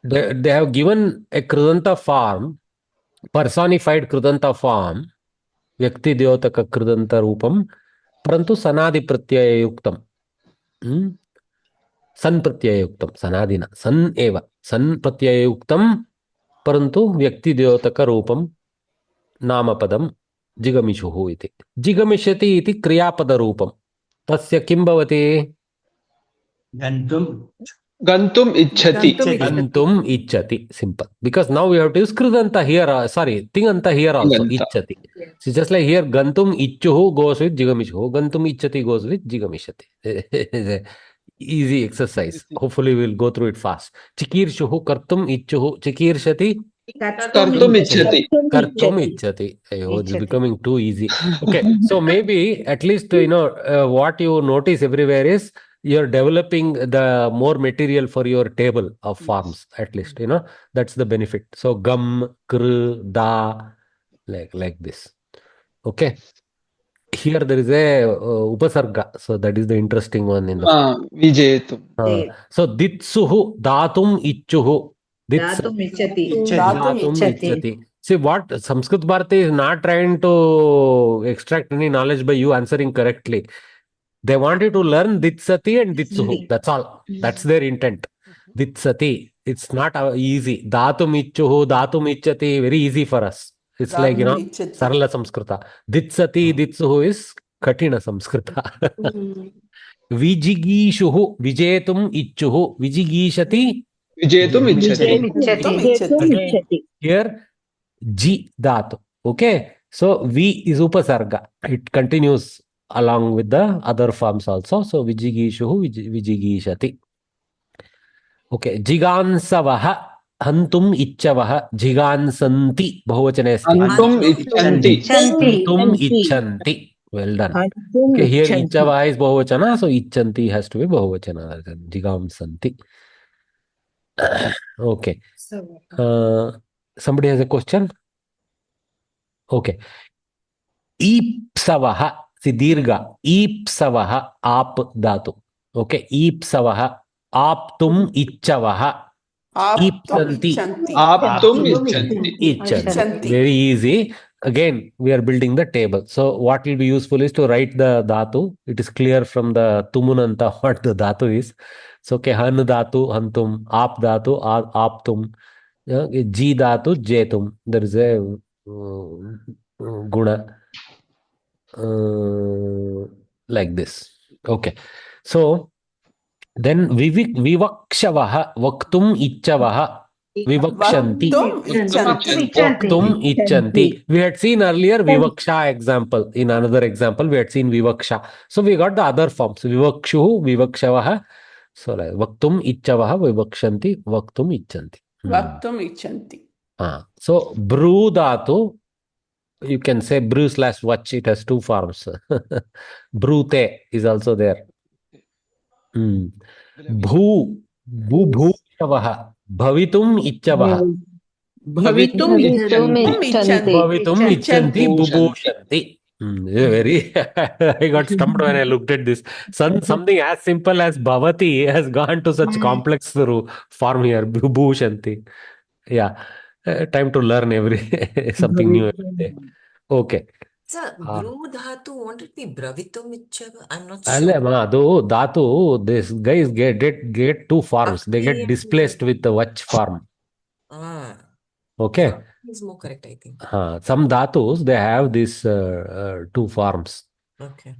they have given a Kridanta form, personified Kridanta form, Vyakti Dyotaka Kridanta Rupam, Parantu Sanadi Pratyaya Yuktam. San Pratyaya Yuktam, Sanadina, San Eva, San Pratyaya Yuktam, Parantu Vyakti Dyotaka Rupam, Namapadam. Jiganishuhu iti. Jigamishyati iti kriyapadarupam. Tasya kim bhavati? Gantum ichhati. Gantum ichhati. Simple. Because now we have to use kridanta here. Tinganta here also. Ichhati. So just like here, gantum ichuhu goes with jigamishuhu. Gantum ichhati goes with jigamishati. Easy exercise. Hopefully we'll go through it fast. Chikirshuhu kartum ichuhu. Chikirshati. Kartum ichhati. Kartum ichhati. It's becoming too easy. Okay, so maybe at least what you notice everywhere is you're developing the more material for your table of forms. At least that's the benefit. So gam, kr, da, like this. Okay. Here there is a upasarga, so that is the interesting one in the Vijayatum. So ditsuhu datum ichuhu. Datum ichhati. See what Samskrit Bharati is not trying to extract any knowledge by you answering correctly. They want you to learn Ditsati and Ditsuhu. That's all. That's their intent. Ditsati. It's not easy. Datum ichuhu, datum ichhati. Very easy for us. It's like, Sarala Samskrita. Ditsati, Ditsuhu is Katina Samskrita. Vijigishuhu, vijetum ichuhu, vijigishati. Vijetum ichchati. Again, here, ji dhatu. Okay. So, V is upasarga. It continues along with the other forms also. So, vijigishuhu, vijigishati. Okay. Jigansavaha, hantum ichavaha, jigansanti. Bahuvachane asti. Hantum icchanti. Hantum icchanti. Well done. Okay, here ichavaha is bahuvachana, so icchanti has to be bahuvachana. Jigamsanti. Okay. Somebody has a question? Okay. Ipsavaha, see dirgha. Ipsavaha, aap dhatu. Okay. Ipsavaha, aptum ichavaha. Ipsanti. Aptum icchanti. Icchanti. Very easy. Again, we are building the table. So what will be useful is to write the dhatu. It is clear from the tumunanta what the dhatu is. So, okay, han dhatu, hantum, ap dhatu, aptum, ji dhatu, jetum. There is a guna like this. Okay. So, then vivakshavaha, vaktum ichavaha. Vivakshanti. Vaktum icchanti. We had seen earlier Vivaksha example. In another example, we had seen Vivaksha. So we got the other forms. Vivakshuhu, Vivakshavaha. So like Vaktum ichavaha, Vivakshanti, Vaktum icchanti. Vaktum icchanti. So Bru dhatu, you can say Bru / Vach. It has two forms. Brute is also there. Bhu, Bhuvashavaha. Bhavitum ichavaha. Bhavitum icchanti. Bhavitum icchanti bubhushanti. Very. I got stumped when I looked at this. Something as simple as bhavati has gone to such complex form here. Bubhushanti. Yeah. Time to learn something new every day. Okay. Sir, Bru Dhatu, won't it be Bravitum Ichchava? I'm not Alle, sure. dhatu, these guys get two forms. They get displaced with the vach form. Okay. Is more correct, I think. Some dhatus, they have these two forms. Okay.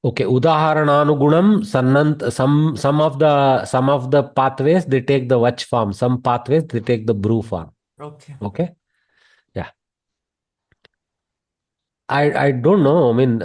Okay. Udaharananugunam, some of the pathways, they take the vach form. Some pathways, they take the bru form. Okay. Okay. Yeah. I don't know. I mean,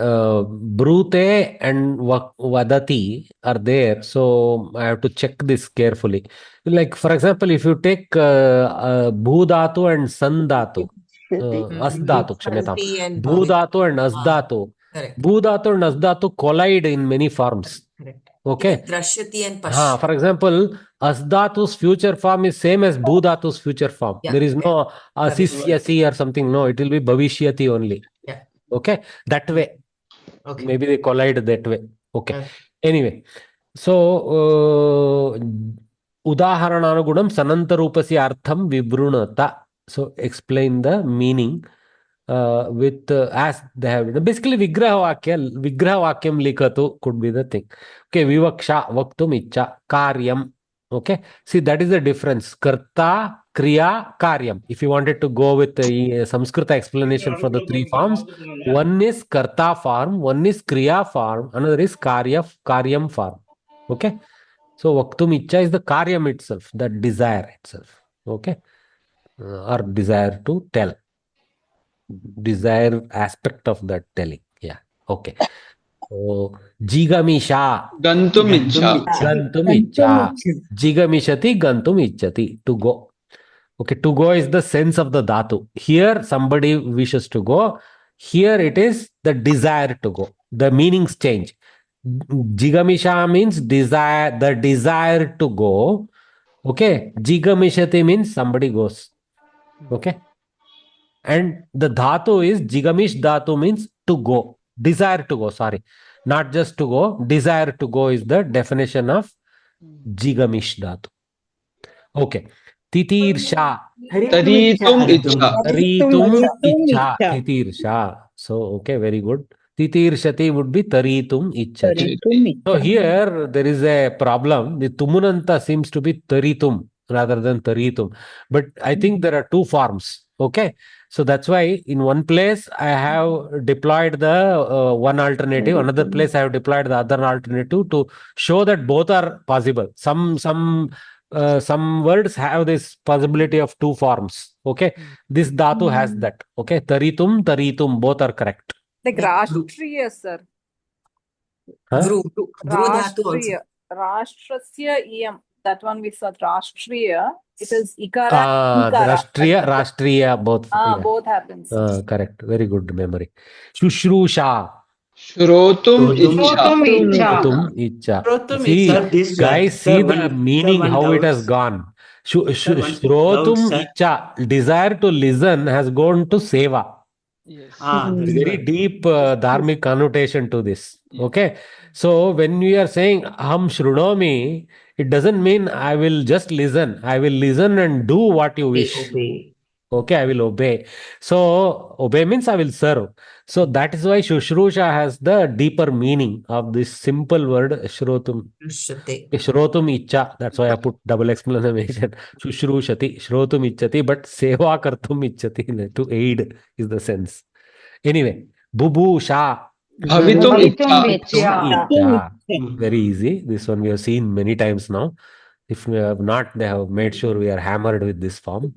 Brute and Vadati are there. So I have to check this carefully. Like, for example, if you take Bhudatu and Sandatu, Asdatu, Kshametam. Bhudatu and Asdatu. Bhudatu and Asdatu collide in many forms. Correct. Okay. Drashyati and Pash. For example, Asdatu's future form is same as Bhudatu's future form. There is no Asisyasi or something. No, it will be Bhavishyati only. Yeah. Okay. That way. Okay. Maybe they collide that way. Okay. Anyway. So, Udaharananugunam sanantarupasya artham vibrunata. So, explain the meaning with as they have. Basically, Vigraha Vakyam likatu could be the thing. Okay. Vivaksha, Vaktum Icha, Karyam. Okay. See, that is the difference. Karta, Kriya, Karyam. If you wanted to go with the Samskrita explanation for the three forms, one is Karta form, one is Kriya form, another is Karyam form. Okay. So, Vaktum Icha is the Karyam itself, the desire itself. Okay. Or desire to tell. Desire aspect of that telling. Yeah. Okay. So, Jigamisha. Gantum ichcha. Gantum ichcha. Jigamishati gantum ichchati. To go. Okay. To go is the sense of the dhatu. Here, somebody wishes to go. Here, it is the desire to go. The meanings change. Jigamisha means desire, the desire to go. Okay. Jigamishati means somebody goes. Okay. And the dhatu is Jigamish dhatu means to go. Desire to go. Sorry. Not just to go. Desire to go is the definition of Jigamish dhatu. Okay. Titirsha. Taritum ichcha. Taritum ichcha. Titirsha. So, okay, very good. Titirshati would be taritum ichchati. So here there is a problem. The tumunanta seems to be taritum rather than taritum. But I think there are two forms. Okay, so that's why in one place I have deployed the one alternative, another place I have deployed the other alternative to show that both are possible. Some words have this possibility of two forms. Okay, this dhatu has that. Okay, taritum, both are correct. Like Rashtriya, sir. Huh? Vru dhatu also. Rashtrasya iyam. That one we saw Rashtriya. It is ikara. Rashtriya, both. Both happens. Correct. Very good memory. Shushrusha. Shrotum icha. Shrotum icha. Guys, see the meaning, how it has gone. Shrotum icha, desire to listen, has gone to seva. Yes. Very deep dharmic connotation to this. Okay, so when we are saying aham shrunomi, it doesn't mean I will just listen. I will listen and do what you wish. Obey. Okay, I will obey. So obey means I will serve. So that is why Shushrusha has the deeper meaning of this simple word Shrotum. Shrotum Icha. That's why I put double exclamation. Shushrushati. Shrotum Ichati. But Seva Kartum Ichati. To aid is the sense. Anyway, Bubusha. Bhavitum icha. Very easy. This one we have seen many times now. If we have not, they have made sure we are hammered with this form.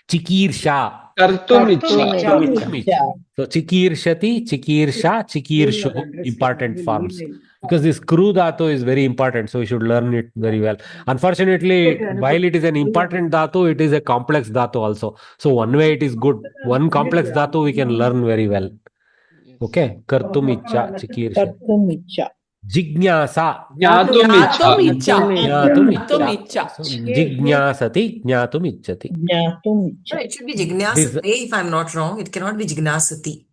Chikirsha. Kartum icha. So chikirshati, chikirsha, chikirshu, important forms. Because this kru dhatu is very important, so we should learn it very well. Unfortunately, while it is an important dhatu, it is a complex dhatu also. So one way it is good. One complex dhatu we can learn very well. Okay, kartum icha, chikirsha. Jignasa. Jnatum icha. Jignasati, jnatum ichati. It should be jignasate if I'm not wrong. It cannot be jignasati.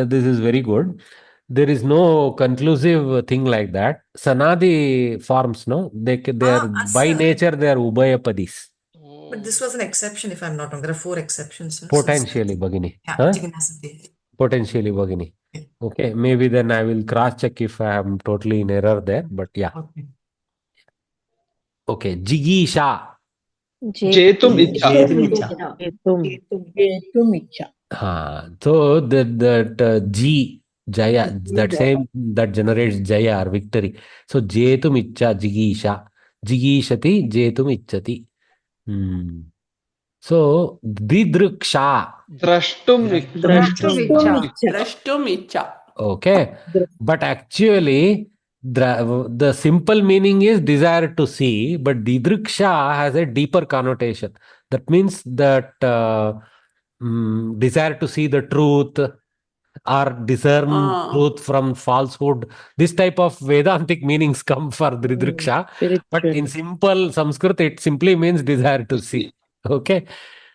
This is very good. There is no conclusive thing like that. Sanadi forms, no? They are by nature they are ubhayapadis. But this was an exception if I'm not wrong. There are 4 exceptions. Sir. Potentially, Bhagini. Yeah, jignasate. Potentially, Bhagini. Okay, maybe then I will cross check if I am totally in error there, but yeah. Okay, Jigisha. Jetum icha. So that G, Jaya, that generates Jaya or victory. So Jetum icha, Jigisha. Jigishati, Jetum ichati. So Didruksha. Drashtum icha. Okay, but actually the simple meaning is desire to see, but Didruksha has a deeper connotation. That means that desire to see the truth or discern truth from falsehood. This type of Vedantic meanings come for Didruksha. But in simple Sanskrit, it simply means desire to see. Okay,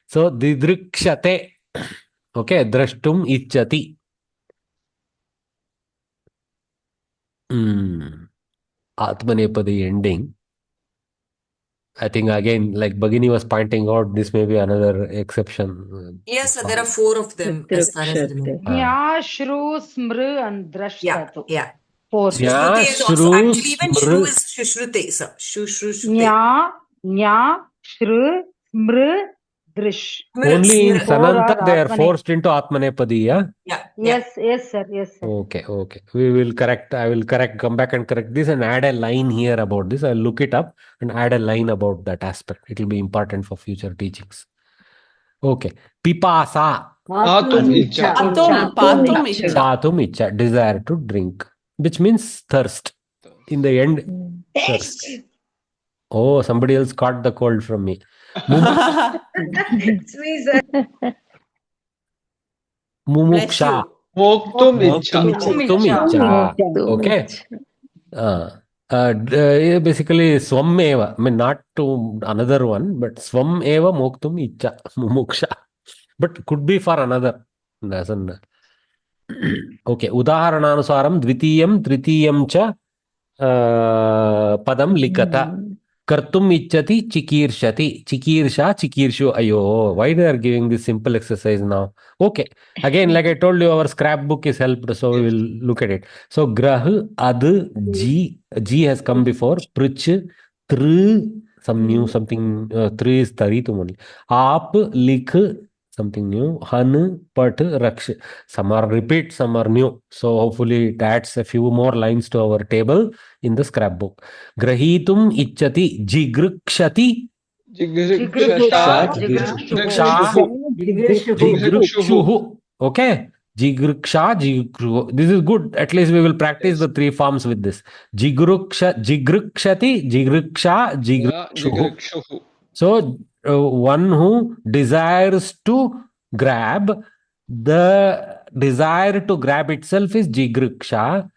so Didrukshate. Okay, drashtum ichati. Atmanepadi ending. I think again, like Bhagini was pointing out, this may be another exception. Yes, sir, there are 4 of them as far as I remember. Nya, Shru, Smr, and Drash. Yeah. 4. Shushrute is also actually even Shru is Shushrute, sir. Shushrute. Nya, Shru, Smr, Drish. Only in Sananta they are forced into Atmanepadi, yeah? Yes, sir. Okay. We will correct. I will come back and correct this and add a line here about this. I'll look it up and add a line about that aspect. It will be important for future teachings. Okay. Pipasa. Patum icha. Desire to drink. Which means thirst. In the end, thirst. Oh, somebody else caught the cold from me. It's me, sir. Mumuksha. Moktum icha. Okay. Basically, swam eva. I mean, not to another one, but swam eva moktum icha. Mumuksha. But could be for another. Okay. Udaharananusaram dvitiyam tritiyam cha padam likata. Kartum ichati chikirshati. Chikirsha chikirshu. Ayo. Why they are giving this simple exercise now? Okay. Again, like I told you, our scrapbook is helped, so we will look at it. So grah, ad, ji has come before. Prich, tr, something. Tr is taritum only. Aap, likh, something new. Han, Pat, Raksh. Some are repeat, some are new. So hopefully it adds a few more lines to our table in the scrapbook. Grahitum ichchati jigrikshati. Jigrikshata. Jigrikshuhu. Okay. Jigriksha, jigrikshu. This is good. At least we will practice the three forms with this. Jigrikshati, jigriksha, jigrikshuhu. So one who desires to grab, the desire to grab itself is jigriksha.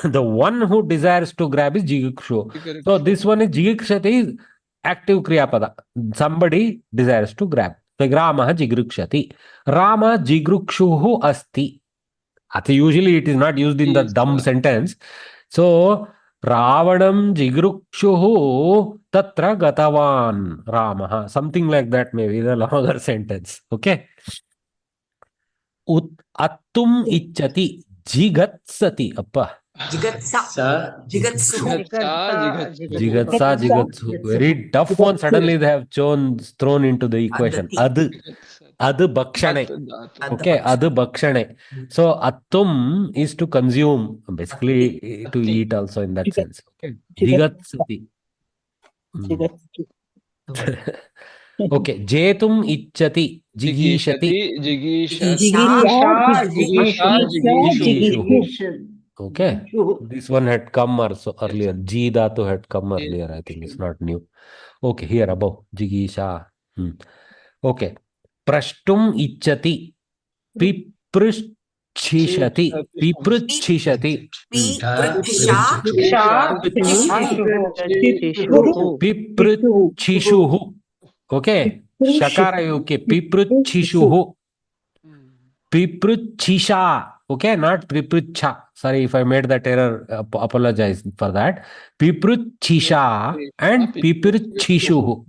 The one who desires to grab is jigikshu. So this one is jigikshati is active kriya pada. Somebody desires to grab. So Rama jigrikshati. Rama jigrukshuhu asti. Usually it is not used in the dumb sentence. So Ravanam jigrukshuhu tatra gatavan Ramaha. Something like that may be the longer sentence. Okay. Attum ichchati jigatsati. Appa. Jigatsa. Jigatsu. Jigatsu. Very tough one. Suddenly they have thrown into the equation. Adu bakshane. Okay, adu bakshane. So attum is to consume, basically to eat also in that sense. Okay. Jigatsati. Okay. Jetum ichchati. Jigishati. Okay, this one had come also earlier. Ji dhatu had come earlier. I think it's not new. Okay, here above jigisha. Okay, prashtum ichchati. Piprchishati. Piprchishati. Piprchishuhu. Okay, shakara yuke. Piprchishuhu. Piprchisha. Okay, not Priprucha. Sorry if I made that error. Apologize for that. Pipruchisha and Pipruchishuhu.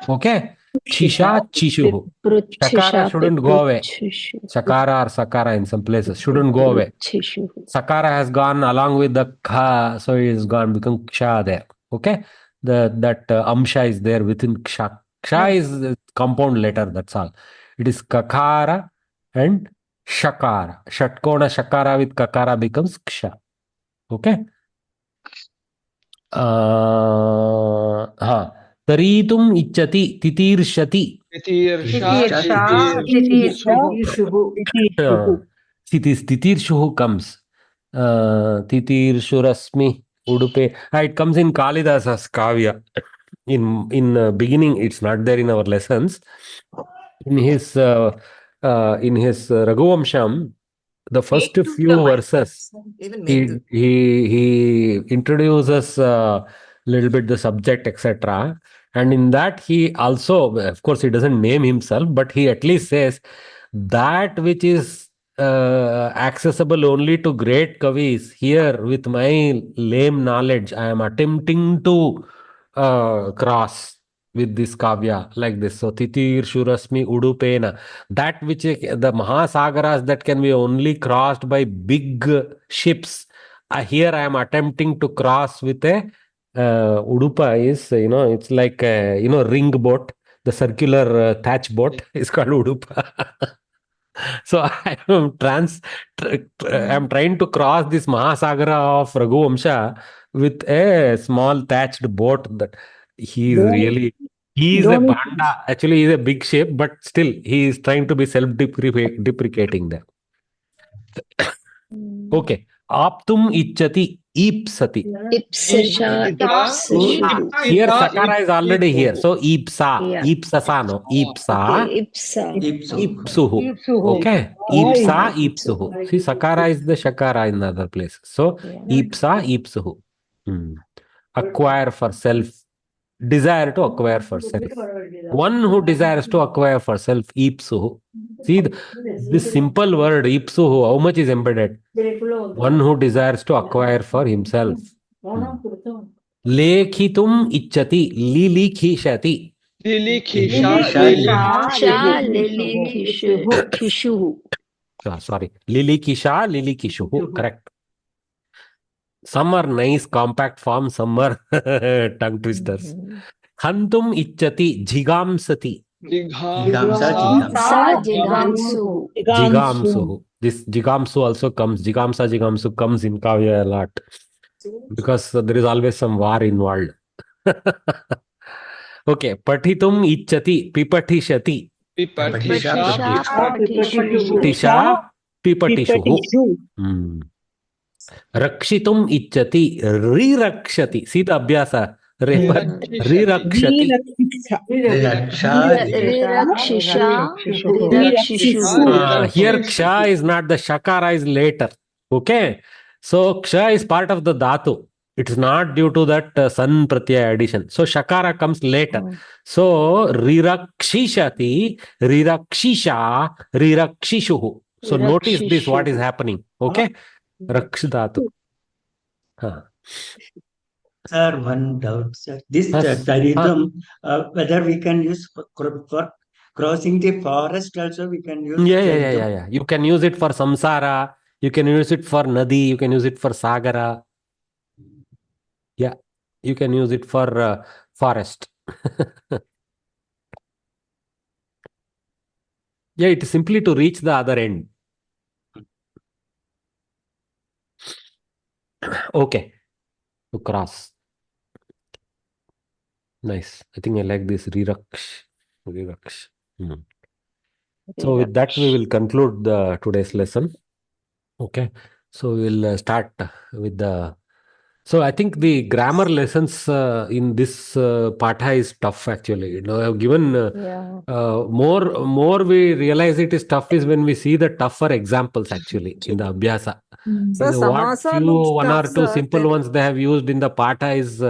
Okay, Chisha, Chishuhu. Sakara shouldn't go away. Sakara or Sakara in some places shouldn't go away. Sakara has gone along with the Kha, so it is gone, become Ksha there. Okay, that Amsha is there within Ksha. Ksha is a compound letter, that's all. It is Kakara and Shakara. Shatkona Shakara with Kakara becomes Ksha. Okay. Taritum ichchati titirshati. Titirshuhu comes. Titirshurasmi Udupe. It comes in Kalidasa's Kavya. In beginning, it's not there in our lessons. In his Raghuvamsham, the first few verses, he introduces a little bit the subject, etc. And in that, he also, of course, he doesn't name himself, but he at least says that which is accessible only to great kavis. Here, with my lame knowledge, I am attempting to cross with this kavya like this. So titir shurasmi udupena, that which the mahasagaras that can be only crossed by big ships, here I am attempting to cross with a udupa is, it's like a, ring boat, the circular thatch boat is called udupa. So I am trying to cross this Mahasagara of Raghuvamsha with a small thatched boat. That he is a banda. Actually, he is a big ship, but still he is trying to be self-deprecating there. Okay. Aptum ichchati ipsati. Here Sakara is already here. So ipsa. Ipsasa no. Ipsa. Ipsuhu. Okay. Ipsa ipsuhu. See, Sakara is the Shakara in the other place. So ipsa ipsuhu. Acquire for self. Desire to acquire for self. One who desires to acquire for self, ipsuhu. See, this simple word, ipsuhu, how much is embedded? One who desires to acquire for himself. Lekhitum ichchati, lilikhishati. Sorry, lilikishuhu, correct. Some are nice compact forms, some are tongue twisters. Hantum ichchati, jigamsati. Jigamsa, Jigamsu. Jigamsu. This Jigamsu also comes. Jigamsa, Jigamsu comes in Kavya a lot because there is always some war involved. Okay. Patitum ichchati, pipatishati. Pipatisha, Pipatishu. Tisha, pipatishu. Rakshitum ichchati, rirakshati. See the abhyasa. Rirakshati. Here ksha is not, the shakara is later. Okay. So ksha is part of the dhatu. It's not due to that san pratyaya addition. So shakara comes later. So rirakshishati, rirakshisha, rirakshishuhu. So notice this, what is happening. Okay. Raksh dhatu. Sir, one doubt, sir. This Taridam, whether we can use for crossing the forest also, we can use. Yeah. You can use it for samsara. You can use it for nadi. You can use it for sagara. Yeah. You can use it for forest. Yeah, it is simply to reach the other end. Okay. To cross. Nice. I think I like this riraksh. So with that, we will conclude today's lesson. Okay. So we'll start with the. So I think the grammar lessons in this patha is tough actually. You know, I've given more we realize it is tough is when we see the tougher examples actually in the abhyasa. So samasa One or two simple ones they have used in the patha is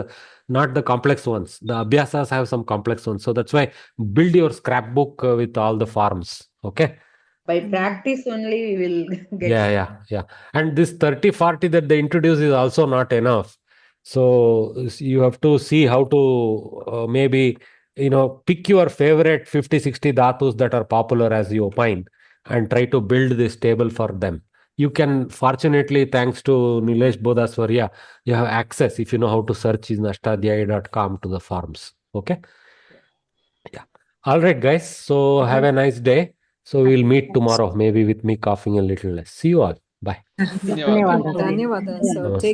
not the complex ones. The abhyasas have some complex ones. So that's why build your scrapbook with all the forms. Okay. By practice only we will get. Yeah. And this 30-40 that they introduce is also not enough. So you have to see how to maybe, pick your favorite 50-60 dhatus that are popular as you opine and try to build this table for them. You can, fortunately, thanks to Nilesh Bodhaswarya, you have access, if you know how to search in ashtadhyaya.com, to the forms. Okay? Yeah. All right, guys. So have a nice day. So we'll meet tomorrow, maybe with me coughing a little less. See you all. Bye. Dhanyawada, sir. Take